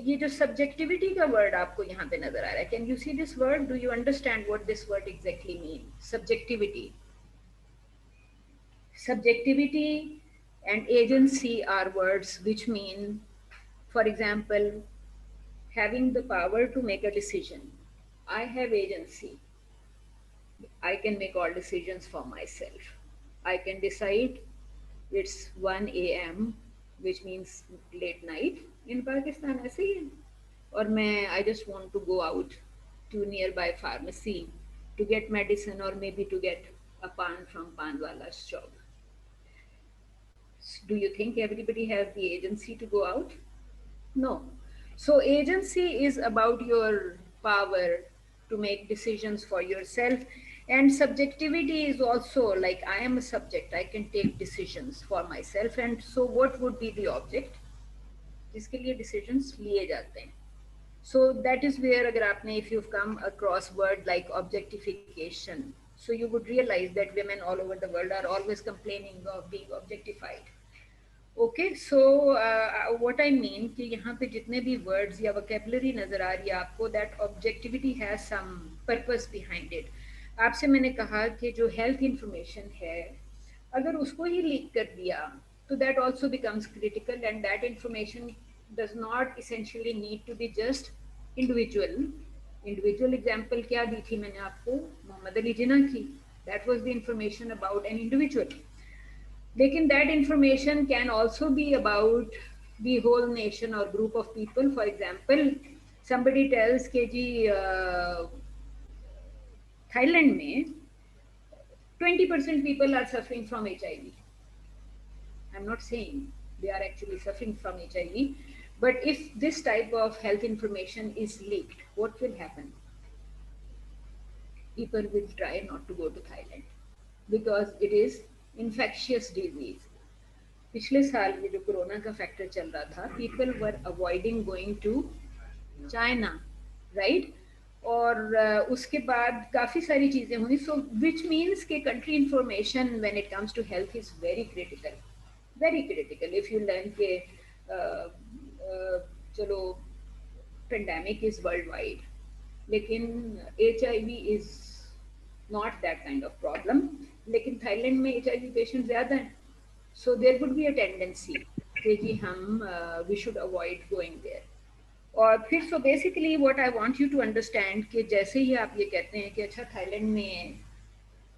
ये जो सब्जेक्टिविटी का वर्ड आपको यहाँ पे नजर आ रहा है. Can you see this word? Do you understand what this word exactly mean? Subjectivity. Subjectivity and agency are words which mean, for example, having the power to make a decision. I have agency. I can make all decisions for myself. I can decide it's 1 a.m. which means late night in Pakistan, ऐसे ही है. और मैं I just want to go out to nearby pharmacy to get medicine or maybe to get a pan from panwala's shop. Do you think everybody has the agency to go out? No. So agency is about your power to make decisions for yourself, and subjectivity is also like I am a subject, I can take decisions for myself. And so what would be the object जिसके लिए decisions लिए जाते हैं? So that is where अगर आपने if you've come across word like objectification, so you would realize that women all over the world are always complaining of being objectified. Okay, so what I mean कि यहाँ पे जितने भी वर्ड्स या वोकेबलरी नजर आ रही है आपको, that objectivity has some purpose behind it. आपसे मैंने कहा कि जो हेल्थ इंफॉर्मेशन है अगर उसको ही लीक कर दिया तो that also becomes critical, and that information does not essentially need to be just individual. Individual example क्या दी थी मैंने आपको? मोहम्मद अली जिन्ना की. That was the information about an individual. लेकिन that information can also be about the whole nation or group of people. For example, somebody tells कि जी Thailand में 20% people are suffering from HIV. I'm not saying they are actually suffering from HIV, but if this type of health information is leaked, what will happen? People will try not to go to Thailand because it is infectious disease. पिछले साल ये जो कोरोना का फैक्टर चल रहा था, people were avoiding going to China, right? और उसके बाद काफ़ी सारी चीज़ें हुई. सो विच मीन्स के country information when it comes to health is very critical, very critical. If you learn के चलो पेंडेमिक इज़ वर्ल्ड वाइड, लेकिन HIV is not that kind of problem. लेकिन थाईलैंड में HIV पेशेंट ज़्यादा हैं. So there would be a tendency कि हम we should avoid going there. और फिर so basically what I want you to understand कि जैसे ही आप ये कहते हैं कि अच्छा थाईलैंड में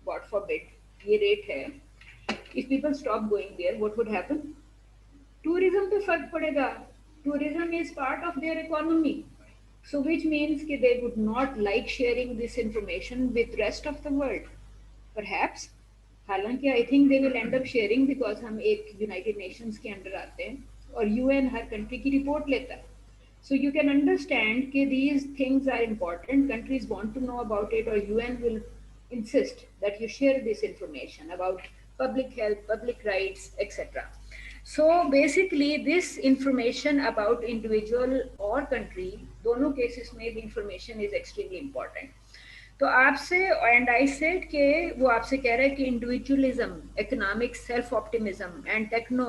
God forbid ये रेट है, if people stop going there, what would happen? Tourism पे फर्क पड़ेगा. Tourism is part of their economy. So which means कि they would not like sharing this information with rest of the world. Perhaps हालांकि I think they will end up sharing because हम एक यूनाइटेड नेशंस के अंडर आते हैं और यूएन हर कंट्री की रिपोर्ट लेता है. सो यू कैन अंडरस्टैंड कि these things are important, countries want to know about it और UN will insist that you share this information about public health, public rights, etc. So basically this information about individual or country, दोनों cases में the information is extremely important. तो आपसे एंड आई सेड के वो आपसे कह रहा है कि individualism, economic self optimism and techno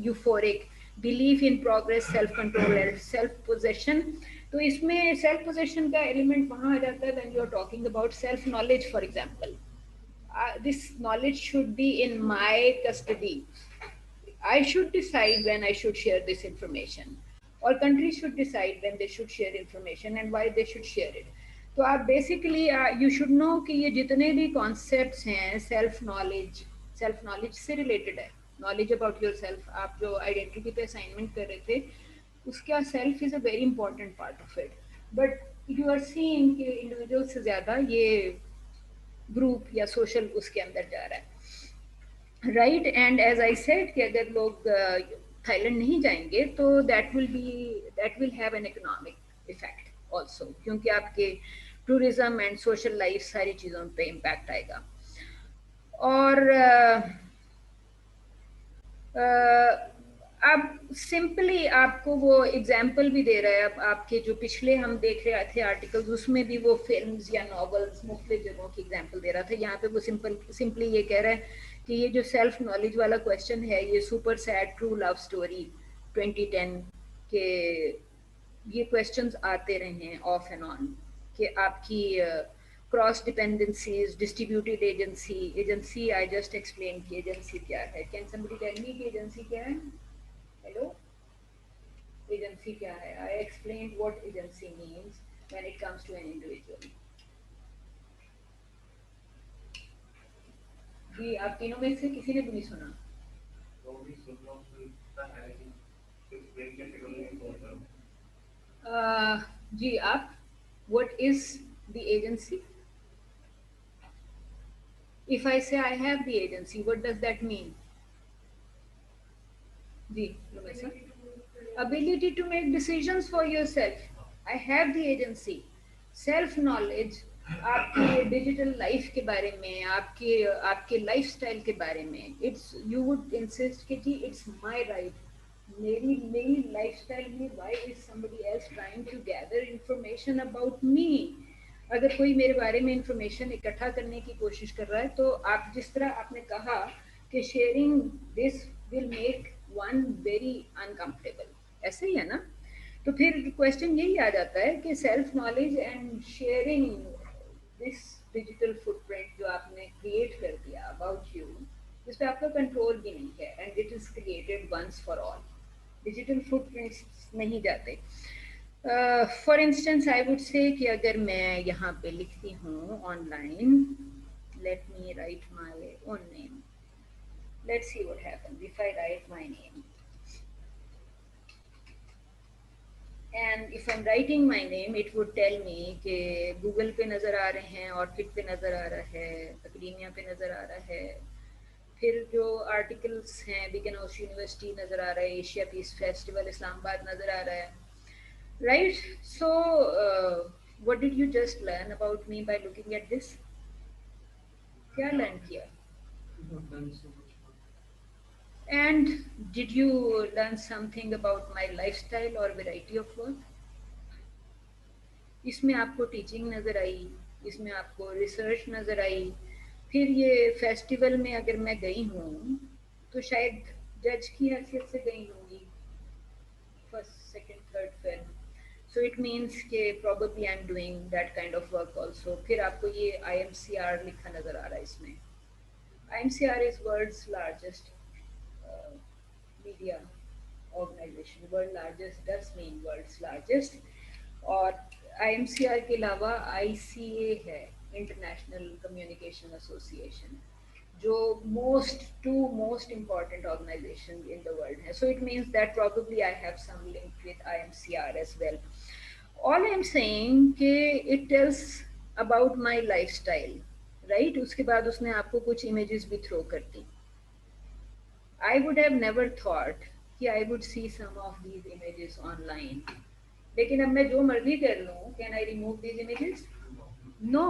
euphoric belief in progress, self control and self possession. तो इसमें सेल्फ पोजेशन का एलिमेंट वहाँ आ जाता है when you are talking about self knowledge. For example, this knowledge should be in my custody. I should decide when I should share this information. और countries should decide when they should share information and why they should share it. तो आप basically you should know कि ये जितने भी concepts हैं self knowledge से related है, knowledge about yourself, आप जो identity पे assignment कर रहे थे उसका self is a very important part of it, but you are seeing कि individual से ज़्यादा ये group या social उसके अंदर जा रहा है, right? And as I said कि अगर लोग थाईलैंड नहीं जाएंगे तो that will have an economic effect also, क्योंकि आपके टूरिज्म एंड सोशल लाइफ सारी चीज़ों पे इम्पैक्ट आएगा. और अब सिंपली आपको वो एग्जाम्पल भी दे रहा है. अब आपके जो पिछले हम देख रहे थे आर्टिकल्स उसमें भी वो फिल्म्स या नॉवेल्स मुख्तलिफ जगहों की एग्जाम्पल दे रहा था. यहाँ पे वो सिंपली ये कह रहा है कि ये जो सेल्फ नॉलेज वाला क्वेश्चन है ये super sad true love story 2010 के ये क्वेश्चंस आते रहे हैं ऑफ एंड ऑन कि आपकी cross dependencies, distributed agency I just explain की एजेंसी क्या है. कैन समबडी टेल मी कि एजेंसी क्या है? हेलो, एजेंसी क्या है? I explained what agency means when it comes to an individual. जी आप तीनों में से किसी ने भी नहीं सुना? जी आप, what is the agency? If I say I have the agency, what does that mean? जी Lumesa, ability to make decisions for yourself. I have the agency. Self knowledge आपके डिजिटल लाइफ के बारे में, आपके लाइफस्टाइल के बारे में. इट्स यू वुड इंसिस्ट कि जी इट्स माय राइट, मेरी लाइफस्टाइल में why is somebody else trying to gather information about me. अगर कोई मेरे बारे में इंफॉर्मेशन इकट्ठा करने की कोशिश कर रहा है तो आप जिस तरह आपने कहा कि sharing this will make one very uncomfortable, ऐसे ही है ना? तो फिर क्वेश्चन यही आ जाता है कि self knowledge and sharing this digital footprint जो आपने क्रिएट कर दिया अबाउट यू, जिस पे आपका कंट्रोल भी नहीं है, and it is created once for all. Digital footprints नहीं जाते. फॉर इंस्टेंस आई वुड से कि अगर मैं यहाँ पे लिखती हूँ online, let me right my own name, let's see what happens if I write my name. And if I'm writing my name, it would tell me कि Google पे नज़र आ रहे हैं, Orchid पे नज़र आ रहा है, Academia पे नज़र आ रहा है, फिर जो आर्टिकल्स हैं बिगन हाउस यूनिवर्सिटी नज़र आ रहा है, एशिया पीस फेस्टिवल इस्लामाबाद नज़र आ रहा है, right? So what did you just learn about me by looking at this? क्या लर्न किया? And did you learn something about my lifestyle or variety of work? इसमें आपको टीचिंग नज़र आई, इसमें आपको रिसर्च नज़र आई. फिर ये फेस्टिवल में अगर मैं गई हूँ तो शायद जज की हैसियत से गई होंगी, first second third film. So it means कि probably I am doing that kind of work also. फिर आपको ये IMCR लिखा नज़र आ रहा है इसमें. IMCR is world's largest media organization. World largest does mean world's largest. और IMCR के अलावा ICA है, International Communication Association, जो two most important organization in the world है. So it means that probably I have some link with IMCR as well. All I'm saying कि it tells about my lifestyle, right? उसके बाद उसने आपको कुछ images भी throw कर दी. I would have never thought कि I would see some of these images online. लेकिन अब मैं जो मर्जी कर लूँ, can I remove these images? No.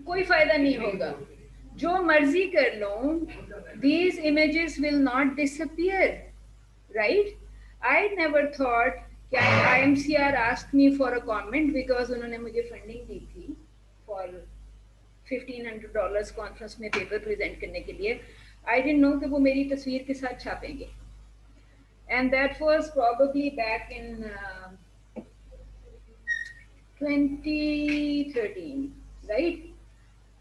कोई फायदा नहीं होगा. जो मर्जी कर लूँ, these images will not disappear, right? I never thought कि IMCR asked me for a comment because उन्होंने मुझे funding दी थी for $1,500 कॉन्फ्रेंस में पेपर प्रेजेंट करने के लिए. आई डिडंट नो कि वो मेरी तस्वीर के साथ छापेंगे. And that was probably back in 2013, right?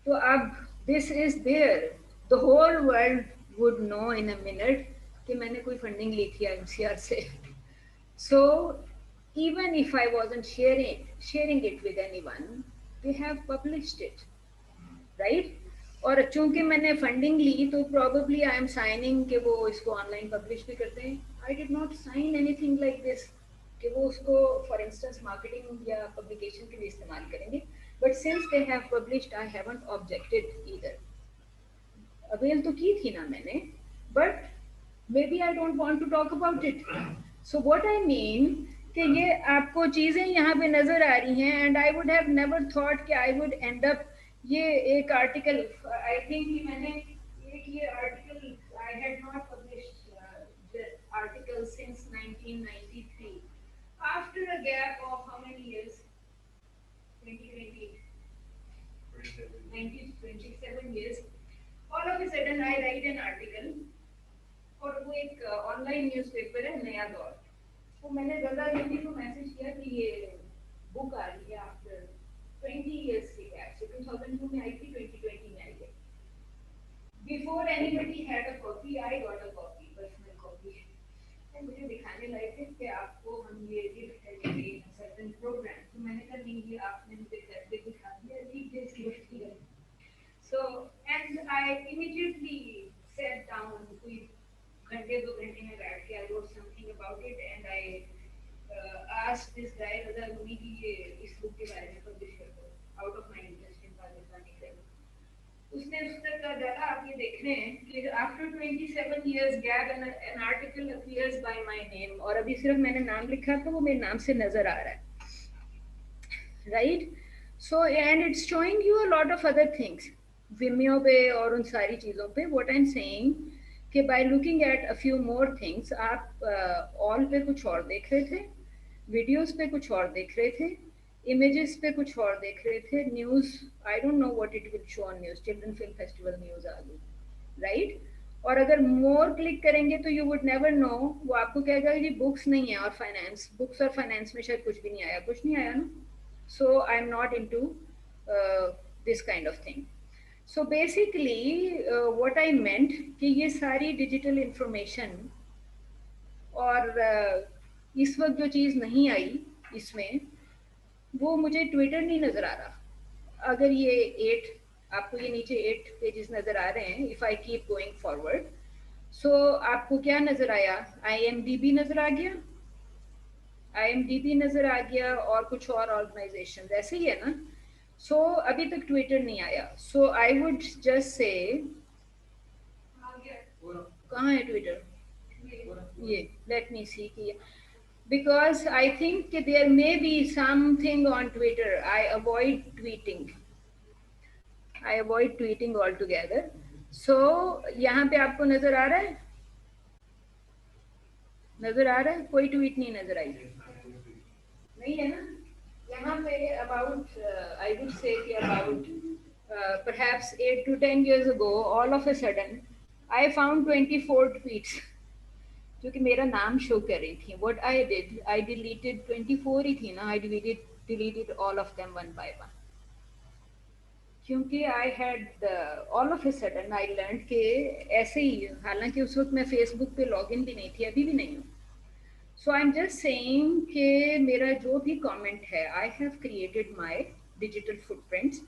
तो अब this is there. The whole world would know in a minute कि मैंने कोई फंडिंग ली थी IMCR से. So even if I wasn't sharing it with anyone, they have published it, right? और चूंकि मैंने फंडिंग ली तो probably I am signing कि वो इसको ऑनलाइन पब्लिश भी करते हैं. I did not sign anything like this कि वो उसको for instance marketing या publication के लिए इस्तेमाल करेंगे. But since they have published, I haven't objected either. Avail तो की थी ना मैंने, but maybe I don't want to talk about it. So what I mean कि ये आपको चीजें यहाँ पे नजर आ रही हैं and I would have never thought कि I would end up ये एक आर्टिकल I think कि मैंने एक ये article I had not published the article since 1993 after a gap of how many years 2020 27 years all of a sudden I write an article और वो एक ऑनलाइन न्यूज़पेपर है नया दौर. तो मैंने रजा दीदी को मैसेज किया कि ये बुक आ रही है आफ्टर 20 इयर्स के गैप से 2002 में आई थी 2020 में आई है. Before anybody had a copy I got a copy personal copy and मुझे दिखाने लाए थे कि आपको हम ये गिफ्ट करेंगे सर्टेन प्रोग्राम. तो मैंने कहा नहीं ये आपने मुझे करके दिखा दिया leave this gift here. So and I immediately set down कोई घंटे 2 घंटे में बैठ के I wrote something about it and I asked this guy whether उन्हीं की ये इस बुक के बारे में पब्लिश कर दो out of my interest in Pakistani film. उसने उस तक का डाला. आप ये देख रहे हैं कि after 27 years gap an article appears by my name और अभी सिर्फ मैंने नाम लिखा तो वो मेरे नाम से नजर आ रहा है, right? So and it's showing you a lot of other things Vimeo पे और उन सारी चीजों पे. What I'm saying कि by looking at a few more things आप all पे कुछ और देख रहे थे, वीडियोस पे कुछ और देख रहे थे, इमेजेस पे कुछ और देख रहे थे, news I don't know what it will show on news. Children film festival news आ गई, राइट? और अगर मोर क्लिक करेंगे तो यू वुड नेवर नो. वो आपको कहेगा कि बुक्स नहीं है और फाइनेंस, बुक्स और फाइनेंस में शायद कुछ भी नहीं आया. कुछ नहीं आया ना. So I am not into this kind of thing. So basically what I meant कि ये सारी डिजिटल इंफॉर्मेशन और इस वक्त जो चीज़ नहीं आई इसमें वो मुझे ट्विटर नहीं नज़र आ रहा. अगर ये 8 आपको ये नीचे 8 पेजेस नज़र आ रहे हैं if I keep going forward. So आपको क्या नज़र आया? IMDb नज़र आ गया, IMDb नज़र आ गया और कुछ और ऑर्गेनाइजेशन ऐसे ही है ना. So अभी तक ट्विटर नहीं आया. So I would just say कहाँ है ट्विटर? ये let me see कि because I think there may be something on Twitter. I avoid tweeting altogether. So यहाँ पे आपको नजर आ रहा है? नजर आ रहा है? कोई ट्वीट नहीं नजर आई, नहीं है ना. यहाँ पे about I would say कि about perhaps 8 to 10 years ago all of a sudden I found 24 tweets जो कि मेरा नाम शो कर रही थी. What I did, I deleted 24 ही थी ना. I deleted all of them one by one क्योंकि I had all of a sudden I learned कि ऐसे ही, हालांकि उस वक्त मैं फेसबुक पे लॉगिन भी नहीं थी, अभी भी नहीं हूँ. So I'm just saying कि मेरा जो भी comment है, I have created my digital footprints,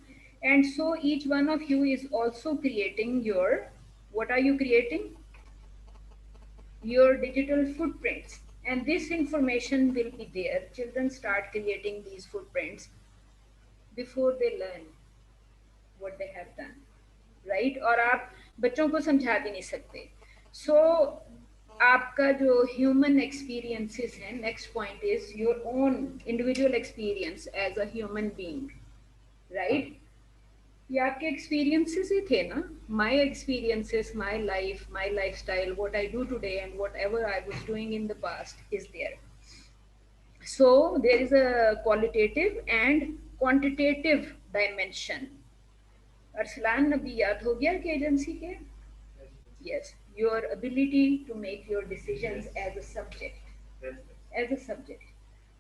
and so each one of you is also creating your, what are you creating? Your digital footprints, and this information will be there. Children start creating these footprints before they learn what they have done, right? और आप बच्चों को समझा भी नहीं सकते. So आपका जो ह्यूमन एक्सपीरियंसेस हैं, next point is your own individual experience as a human being, right? ये आपके एक्सपीरियंसेस ही थे ना. My experiences, my lifestyle, what I do today and whatever I was doing in the past is there. So there is a qualitative and quantitative dimension. Arsalan Nabi याद हो गया कि एजेंसी के? Yes, your ability to make your decisions as a subject,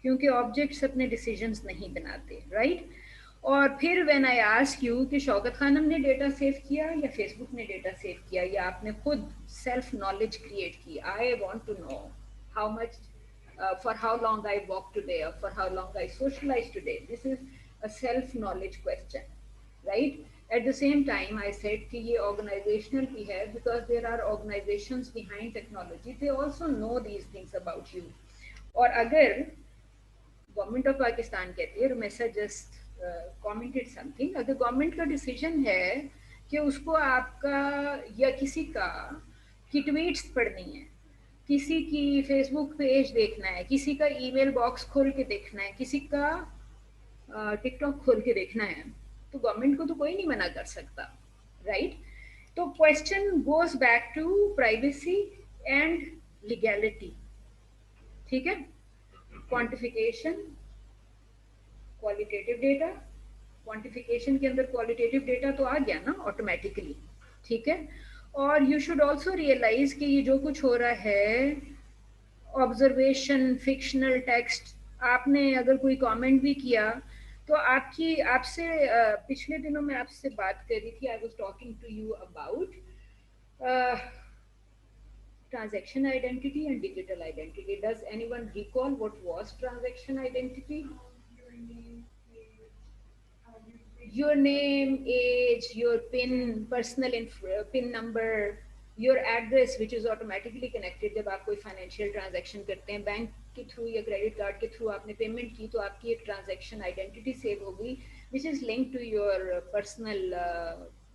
क्योंकि ऑब्जेक्ट्स अपने डिसीजंस नहीं बनाते, राइट? और फिर व्हेन आई आस्क यू कि शौकत खानम ने डेटा सेव किया या फेसबुक ने डेटा सेव किया या आपने खुद सेल्फ नॉलेज क्रिएट की, I want to know how much for how long I walk today or for how long I socialize today. This is a self knowledge question, right? At the same time I said कि ये organizational भी है because there are organizations behind technology, they also know these things about you. और अगर गवर्नमेंट ऑफ पाकिस्तान कहती है, रुमैसा जस्ट कमेंटेड समथिंग, अगर गवर्नमेंट का डिसीजन है कि उसको आपका या किसी का की ट्वीट्स पढ़नी है, किसी की फेसबुक पेज देखना है, किसी का ईमेल बॉक्स खोल के देखना है, किसी का टिकटॉक खोल के देखना है, तो गवर्नमेंट को तो कोई नहीं मना कर सकता, राइट? तो question goes back to privacy and legality, ठीक है? क्वांटिफिकेशन, क्वालिटेटिव डेटा, क्वांटिफिकेशन के अंदर क्वालिटेटिव डेटा तो आ गया ना ऑटोमेटिकली, ठीक है? और यू शुड ऑल्सो रियलाइज कि ये जो कुछ हो रहा है, ऑब्जर्वेशन, फिक्शनल टेक्स्ट, आपने अगर कोई कमेंट भी किया तो आपकी आपसे पिछले दिनों में आपसे बात कर रही थी, I was talking to you about transaction identity and digital identity. Does anyone recall what was transaction identity? Your name, age, your PIN, personal PIN number, your address which is automatically connected जब आप कोई financial transaction करते हैं, बैंक के थ्रू या क्रेडिट कार्ड के थ्रू आपने पेमेंट की, तो आपकी एक ट्रांजैक्शन आइडेंटिटी सेव होगी which is linked to your personal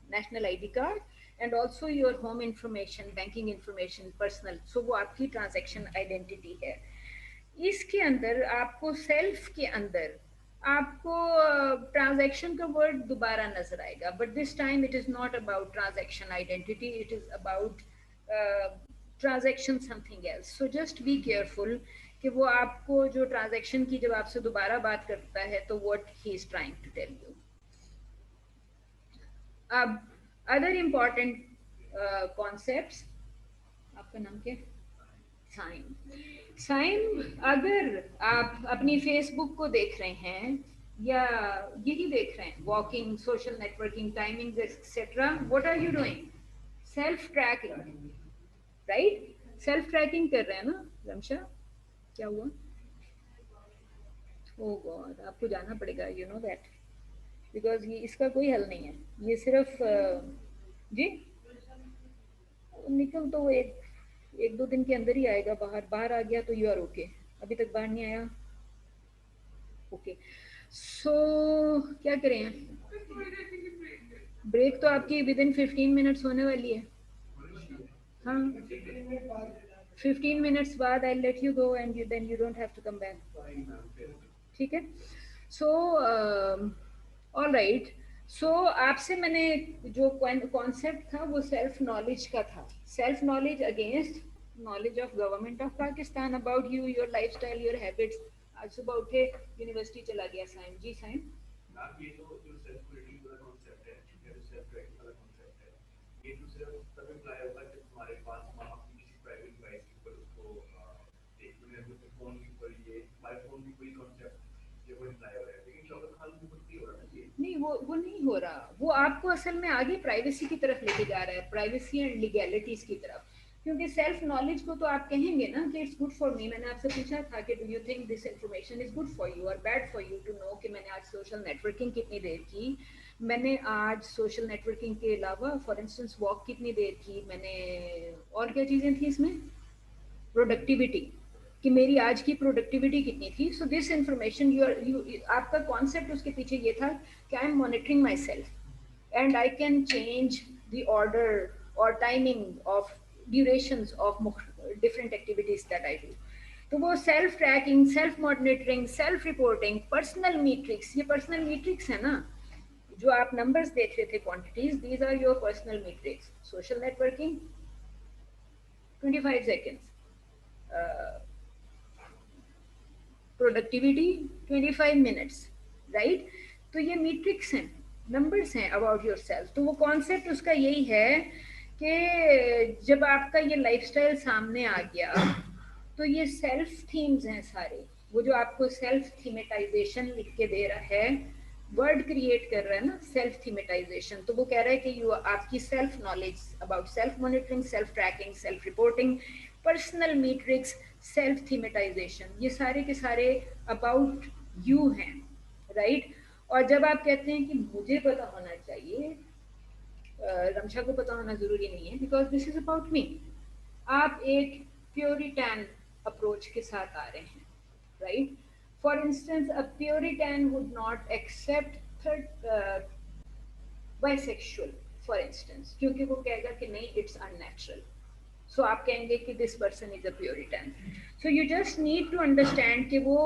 national ID card and also your home information, banking information, personal. So वो आपकी ट्रांजैक्शन आइडेंटिटी है. इसके अंदर आपको सेल्फ के अंदर आपको ट्रांजैक्शन का वर्ड दोबारा नजर आएगा, but this time it is not about transaction identity, it is about transaction something else. So just be careful कि वो आपको जो ट्रांजैक्शन की जब आपसे दोबारा बात करता है तो what he is trying to tell you. अब अदर इम्पॉर्टेंट कॉन्सेप्ट्स, आपका नाम क्या? साइम. साइम, अगर आप अपनी फेसबुक को देख रहे हैं या यही देख रहे हैं, walking, social networking, timing etcetera, what are you doing? Self tracking, right? Self tracking कर रहे हैं ना रमशा? क्या हुआ? ओह गॉड, आपको जाना पड़ेगा, यू नो दैट, बिकॉज ये इसका कोई हल नहीं है, ये सिर्फ जी निकल तो एक दो दिन के अंदर ही आएगा बाहर आ गया तो यू आर ओके. अभी तक बाहर नहीं आया, ओके. सो क्या करें? ब्रेक तो आपकी विद इन 15 मिनट्स होने वाली है. हाँ, 15 मिनट्स बाद I let you go and then you don't have to come back, ठीक है? So all right. सो आपसे मैंने जो कॉन्सेप्ट था वो सेल्फ नॉलेज का था. Self knowledge against knowledge of government of Pakistan about you, your lifestyle, your habits. आज सुबह उठे, यूनिवर्सिटी चला गया. साइम जी, साइम. ये तो जो सेल्फ रेटिंग वाला कॉन्सेप्ट है, या जो सेल्फ रेटिंग वाला कॉन्सेप्ट है, ये तो सिर्फ तब अप्लाई होगा जब तुम्हारे पास अपनी किसी प्राइवेट डिवाइस के ऊपर उसको देखने में तो फोन के ऊपर ये हमारे फोन की कोई कॉन्सेप्ट ये वो अप्लाई हो रहा है. लेकिन शौकत खान के ऊपर हो रहा है ये नहीं, वो नहीं हो रहा. वो आपको असल में आगे प्राइवेसी की तरफ लेके जा रहा है, प्राइवेसी एंड लीगैलिटीज की तरफ. क्योंकि सेल्फ नॉलेज को तो आप कहेंगे ना कि इट्स गुड फॉर मी. मैंने आपसे पूछा था कि do you think this information is good for you और bad for you to know कि मैंने आज सोशल नेटवर्किंग कितनी देर की, मैंने आज सोशल नेटवर्किंग के अलावा फॉर इंस्टेंस वॉक कितनी देर की, मैंने और क्या चीज़ें थी इसमें, प्रोडक्टिविटी, कि मेरी आज की प्रोडक्टिविटी कितनी थी. सो दिस इंफॉर्मेशन आपका कॉन्सेप्ट उसके पीछे ये था कि I am monitoring my self and I can change the order और timing of durations of different activities that I do. तो वो self tracking, self monitoring, self reporting, personal metrics, ये पर्सनल मीट्रिक्स है ना जो आप नंबर्स देख रहे थे, quantities, these are your personal metrics. Social networking 25 seconds, productivity 25 minutes, right? तो ये मीट्रिक्स हैं, नंबर्स हैं अबाउट योर सेल्फ. तो वो कॉन्सेप्ट उसका यही है कि जब आपका ये लाइफस्टाइल सामने आ गया तो ये सेल्फ थीम्स हैं सारे. वो जो आपको सेल्फ थीमेटाइजेशन लिख के दे रहा है वर्ड क्रिएट कर रहा है ना, सेल्फ थीमेटाइजेशन, तो वो कह रहा है कि यू आपकी self knowledge about self monitoring, self tracking, self reporting, personal metrics, self thematisation, ये सारे के सारे अबाउट यू हैं, राइट। और जब आप कहते हैं कि मुझे पता होना चाहिए, रमशा को पता होना जरूरी नहीं है, because this is about me. आप एक प्योरिटैन अप्रोच के साथ आ रहे हैं, right. For instance a puritan would not accept third bisexual, for instance, क्योंकि वो कहेगा कि नहीं, इट्स अननेचुरल। सो आप कहेंगे कि this person is a puritan. So you just need to understand कि वो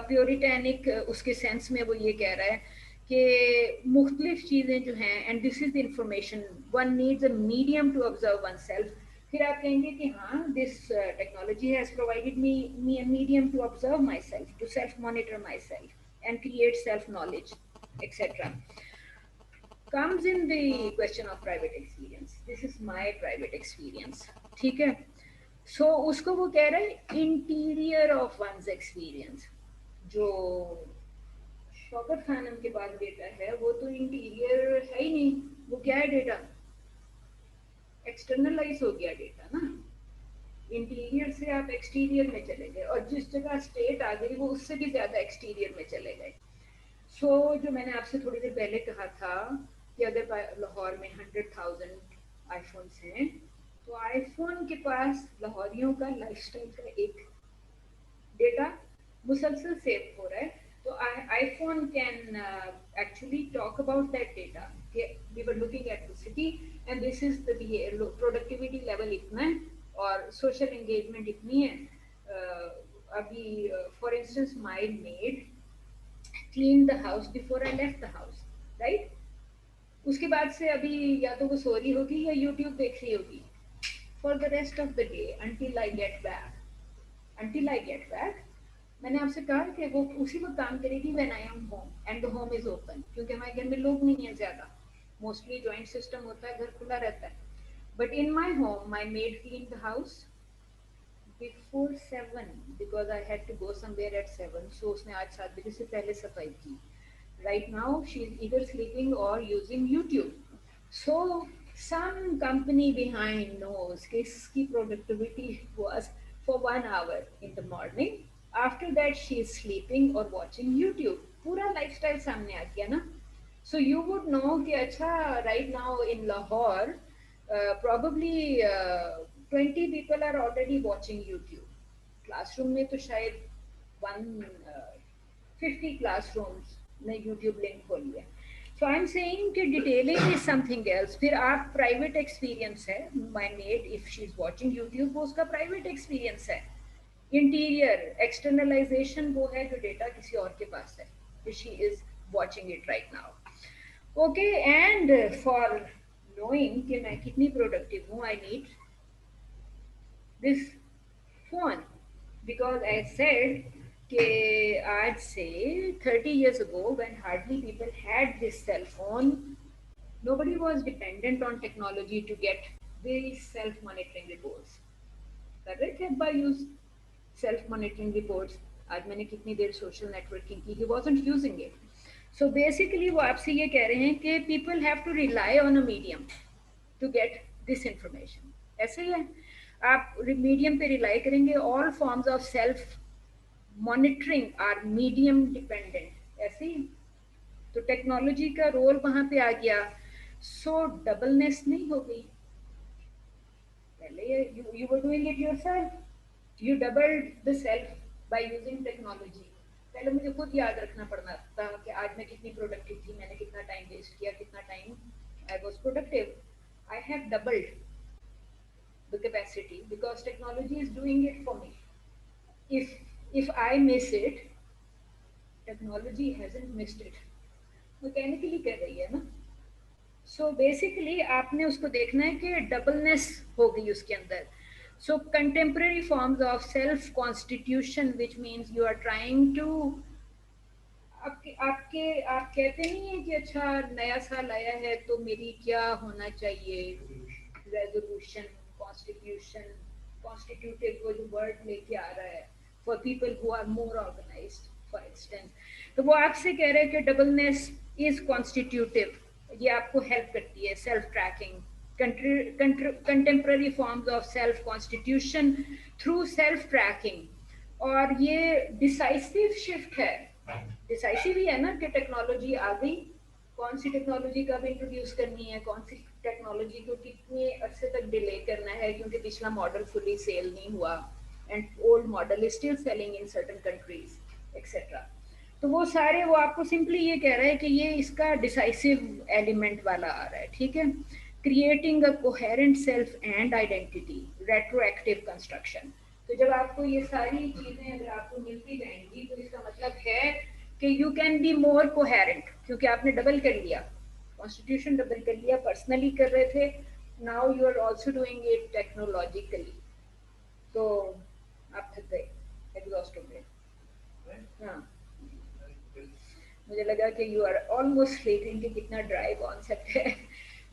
प्योरिटैनिक उसके सेंस में वो ये कह रहा है कि मुख्तलिफ चीज़ें जो हैं, and this is the information, one needs a medium to observe oneself. फिर आप कहेंगे कि हाँ, this technology has provided me a medium to observe myself, to self monitor my self and create self knowledge etcetera. comes in the question of private experience. This is my private experience, ठीक है। so उसको वो कह रहा है इंटीरियर ऑफ वंस एक्सपीरियंस। जो शौकत खानम के पास डेटा है वो तो इंटीरियर है ही नहीं, वो क्या है, डेटा एक्सटर्नलाइज हो गया डेटा ना। इंटीरियर से आप एक्सटीरियर में चले गए, और जिस जगह स्टेट आ गई वो उससे भी ज्यादा एक्सटीरियर में चले गए। सो जो मैंने आपसे थोड़ी देर पहले कहा था कि अगर लाहौर में 100,000 आईफोन्स हैं, तो आईफोन के पास लाहौरियों का लाइफस्टाइल का एक डेटा मुसलसल सेव हो रहा है। तो iPhone can actually talk about that data कि we were looking at the city and this is the productivity level इतना है और सोशल एंगेजमेंट इतनी है। अभी for instance my maid clean the house before I left the house, right. उसके बाद से अभी या तो वो सो रही होगी या यूट्यूब देख रही होगी for the rest of the day until I get back. Until I get back, मैंने आपसे कहा कि वो उसी वक्त काम करेगी when I am home and the home is open, क्योंकि हमारे घर में लोग नहीं है ज्यादा, मोस्टली जॉइंट सिस्टम होता है, घर खुला रहता है। But in my home my made clean the house before 7 because I had to go somewhere at 7, so उसने आज 7 बजे से पहले सफाई की। Right now she is either sleeping or using YouTube. So some company behind knows कि इसकी productivity was for 1 hour in the morning. After that she is sleeping or watching YouTube. पूरा lifestyle सामने आ गया ना। So you would know कि अच्छा right now in Lahore probably 20 people are already watching YouTube. Classroom में तो शायद 150 क्लासरूम्स ने YouTube लिंक खोली है। So I'm saying कि detailing is something else. फिर आप private experience है, my maid if she is watching YouTube वो उसका private experience है। Interior externalization वो है जो डेटा किसी और के पास है, she is watching it right now. Okay, and for knowing कि मैं कितनी productive हूँ, I need this phone because I said कि आज से 30 years ago when hardly people had this cell phone, nobody was dependent on technology to get these self-monitoring reports. Correct? By use self-monitoring reports. आज मैंने कितनी देर social networking की, he wasn't using it. So basically वो आपसे ये कह रहे हैं कि people have to rely on a medium to get this information. ऐसे ही है, आप मीडियम पे रिलाई करेंगे, all forms of self monitoring are medium dependent, ऐसे ही। तो टेक्नोलॉजी का रोल वहां पे आ गया, सो डबलनेस नहीं हो गई। पहले you were doing it yourself, you doubled the self by using technology. पहले मुझे खुद याद रखना पड़ता था कि आज मैं कितनी प्रोडक्टिव थी, मैंने कितना टाइम वेस्ट किया, कितना time I was productive. I have doubled the capacity because technology is doing it for me. If I miss it, technology hasn't missed it. Mechanically कह रही है ना। So basically आपने उसको देखना है कि डबलनेस हो गई उसके अंदर। So contemporary forms of self constitution, which means you are trying to आप कहते नहीं है कि अच्छा नया साल आया है तो मेरी क्या होना चाहिए, रेजोल्यूशन, कॉन्स्टिट्यूशन, कॉन्स्टिट्यूटिव वो जो वर्ड लेके आ रहा है for people who are more organised for instance. तो वो आपसे कह रहे हैं कि डबलनेस इज कॉन्स्टिट्यूटिव, ये आपको हेल्प करती है self tracking, contemporary forms of self constitution through self tracking. और ये डिसाइसिव शिफ्ट है, डिसाइसिव ही है ना कि टेक्नोलॉजी आ गई, कौन सी टेक्नोलॉजी कब इंट्रोड्यूस करनी है, कौन सी टेक्नोलॉजी को कितने अरसे तक डिले करना है क्योंकि पिछला मॉडल फुली सेल नहीं हुआ, and old model is still selling in certain countries etcetera. तो वो सारे, वो आपको सिंपली ये कह रहा है कि ये इसका डिसाइसिव एलिमेंट वाला आ रहा है, ठीक है। Creating a coherent self and identity, retroactive construction. तो जब आपको ये सारी चीजें अगर आपको मिलती जाएंगी तो इसका मतलब है कि you can be more coherent, क्योंकि आपने डबल कर लिया, कॉन्स्टिट्यूशन डबल कर लिया, पर्सनली कर रहे थे, now you are also doing it technologically. तो आप थक गए, एग्जॉस्ट हो गए। हाँ, मुझे लगा कि यू आर ऑलमोस्ट स्लीपिंग कि कितना ड्राई कॉन्सेप्ट है,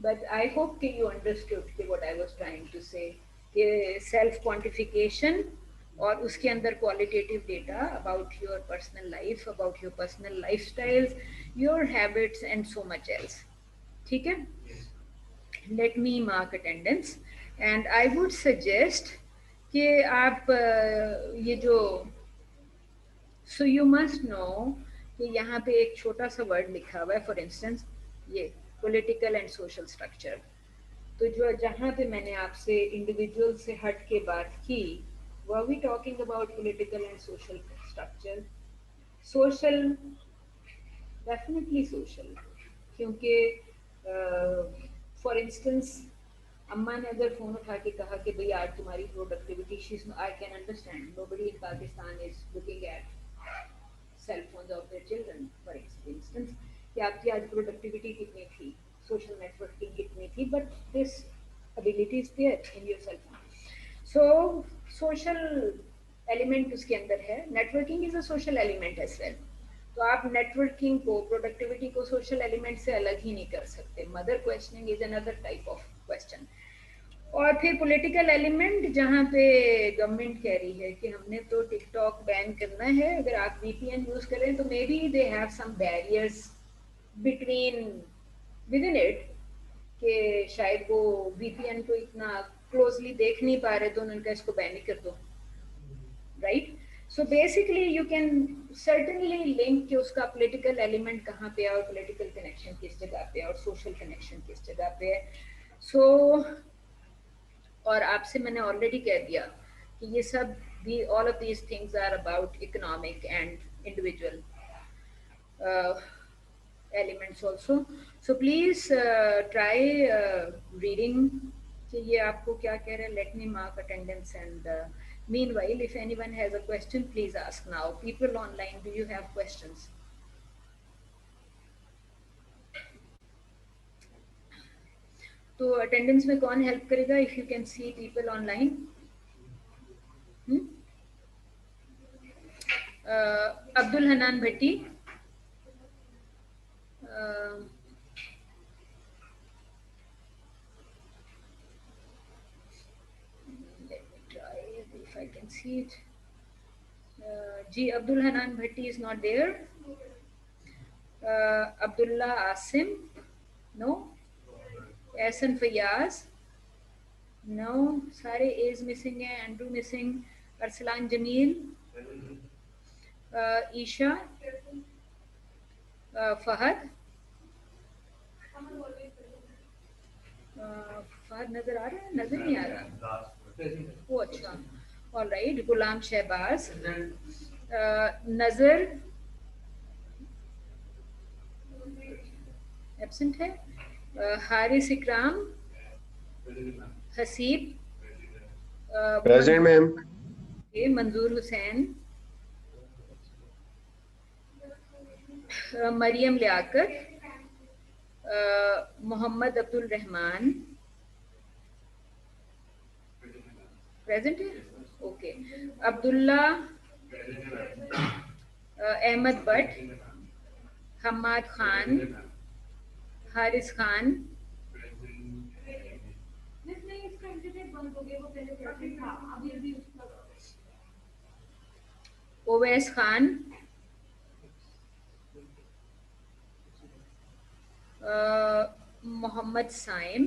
बट आई होप कि यू अंडरस्टूड कि what I was trying to say, कि सेल्फ क्वांटिफिकेशन और उसके अंदर qualitative data about your personal life, about your personal lifestyles, your habits and so much else, ठीक है। Let me mark attendance and I would suggest कि आप ये जो, सो यू मस्ट नो कि यहाँ पे एक छोटा सा वर्ड लिखा हुआ है, फॉर इंस्टेंस ये पॉलिटिकल एंड सोशल स्ट्रक्चर। तो जो जहाँ पे मैंने आपसे इंडिविजुअल से हट के बात की, were we talking about political and social structure? Social, definitely social, क्योंकि फॉर इंस्टेंस अम्मा ने अगर फोन उठा के कहा कि भाई आज तुम्हारी productivity, I can understand, nobody in Pakistan is looking at cell phones of their children, for instance, कि आपकी आज प्रोडक्टिविटी कितनी थी, सोशल नेटवर्किंग कितनी थी, but this ability is there in your cell phone. So social element उसके अंदर है, networking is a social element as well. तो आप नेटवर्किंग को, प्रोडक्टिविटी को सोशल एलिमेंट से अलग ही नहीं कर सकते। Mother questioning is another type of question. और फिर पॉलिटिकल एलिमेंट, जहाँ पे गवर्नमेंट कह रही है कि हमने तो टिकटॉक बैन करना है, अगर आप वीपीएन यूज करें तो may be they have some barriers between within it, कि शायद वो वीपीएन को इतना क्लोजली देख नहीं पा रहे तो उन्होंने कहा इसको बैन ही कर दो, right. So basically you can certainly link कि उसका पॉलिटिकल एलिमेंट कहाँ पे है और पॉलिटिकल कनेक्शन किस जगह पे है और सोशल कनेक्शन किस जगह पे है। सो और आपसे मैंने ऑलरेडी कह दिया कि ये सब भी, all of these things are about economic and individual elements also. So please try reading कि ये आपको क्या कह रहे हैं। Let me mark attendance and meanwhile if anyone has a question please ask now. People online, do you have questions? तो अटेंडेंस में कौन हेल्प करेगा if you can see people online? Abdul Hanan Bhatti, let me try if I can see it. जी Abdul Hanan Bhatti is not there. Abdullah Asim, no. Ehsan Fayaz, no. सारे एज मिसिंग है, एंड्रू मिसिंग, अरसलान जमील, ईशा, फहद, फहद नजर आ रहा है? नजर नहीं आ रहा वो, अच्छा, ऑल राइट। गुलाम शहबाज, नजर एब्सेंट है, हारिस इकराम, Haseeb, present ma'am, Manzoor Hussain, Maryam Liaquat, Mohammad Abdul Rahman, present है, okay. Abdullah, Ahmed Bhatt, Hammad Khan, Haris Khan, Owais Khan, Mohammad Saim,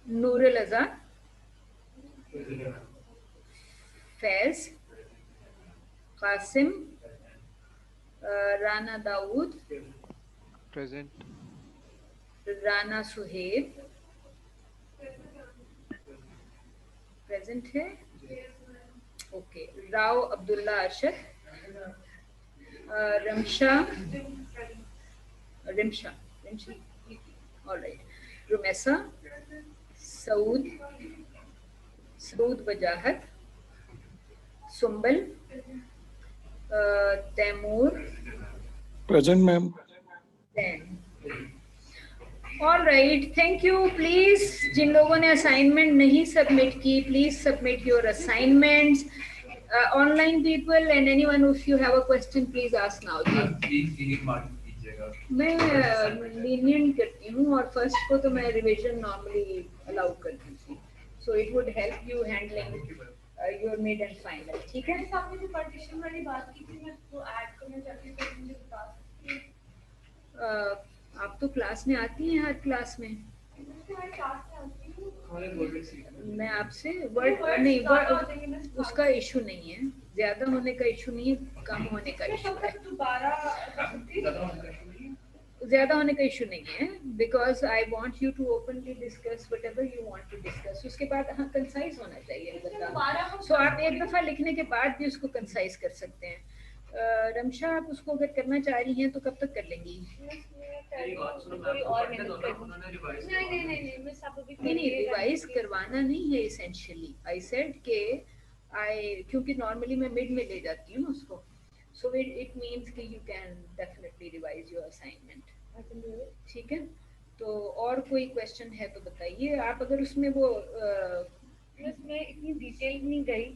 Noorul Aza, Faiz, Qasim, Rana Daud, Present. Rana Suhaib present है, okay, Rao Abdullah Arshad, Ramsha Rimsha Rimsha alright, Rumaisa, Saud Wajahat, Sumbul, Taimur, Present, ma'am. All right, thank you. Please जिन लोगों ने असाइनमेंट नहीं सबमिट की, please submit your assignments. Online people and anyone if you have a question please ask now. मैं लीनियंट करती हूँ और फर्स्ट को तो मैं रिवीजन नॉर्मली अलाउ करती थी, so it would help you handling your mid and final. ठीक है, आपने जो पार्टीशन वाली बात की थी, मैं वो ऐड करना चाहती हूँ, तो मुझे बता सकती हैं? आप तो क्लास में आती हैं, हर क्लास में। मैं क्लास में आती हूँ। मैं आपसे वर्ड नहीं, वर्ड उसका इशू नहीं है, ज्यादा होने का इशू नहीं है, कम होने का इशू है। दोबारा ज्यादा होने का इशू नहीं है, because I want you to openly discuss whatever you want to discuss. उसके बाद हाँ कंसाइज होना चाहिए बंदा। सो आप एक दफा लिखने के बाद भी उसको कंसाइज कर सकते हैं। रमशा, आप उसको अगर करना चाह रही हैं तो कब तक कर लेंगी? कोई और मेहनत करूँ? नहीं, मैं सब अभी नहीं, रिवाइज करवाना नहीं है इसेंशियली। आई सेड के क्योंकि नॉर्मली मैं मिड में ले जाती हूँ ना उसको, सो इट मीन्स कि you can definitely revise your assignment. ठीक है, तो और कोई क्वेश्चन है तो बताइए आप। अगर उसमें वो मैं इतनी डिटेल नहीं गई,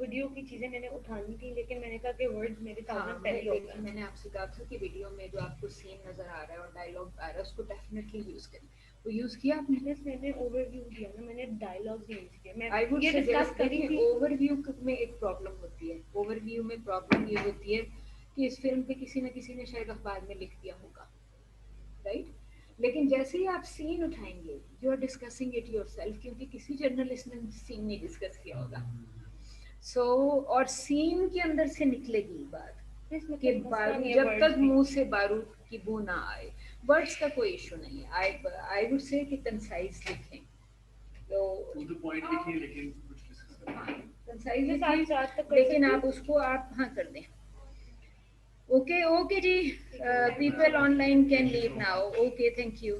वीडियो की चीजें मैंने उठानी थी, लेकिन मैंने कहा कि वर्ड मेरे सामने पहले होगा। मैंने आपसे कहा था कि वीडियो में जो आपको सीन नजर आ रहा है और डायलॉग आ रहा है उसको डेफिनेटली यूज करें। वो यूज किया आपने? मैंने ओवरव्यू दिया ना, मैंने डायलॉग्स यूज किए। मैं आई वुड ये डिस्कस करी थी। ओवरव्यू में एक प्रॉब्लम होती है। ओवरव्यू में प्रॉब्लम ये होती है कि इस फिल्म पे किसी न किसी ने शायद अखबार में लिख दिया होगा, राइट? लेकिन जैसे ही आप सीन उठाएंगे, you are discussing it yourself, क्योंकि किसी जर्नलिस्ट ने सीन नहीं डिस्कस किया होगा। सो और सीन के अंदर से निकलेगी बात कि बारूद, जब तक मुंह से बारूद की बू ना आए। वर्ड्स का कोई इशू नहीं है। आई वुड से कि कंसाइज लिखें, तो पॉइंट लिखिए, लेकिन कुछ डिस्कस करना कंसाइज साथ लिखिए, साथ तक कर लेकिन सकते आप उसको आप हाँ कर दें। ओके जी, people online can leave now. Okay, thank you.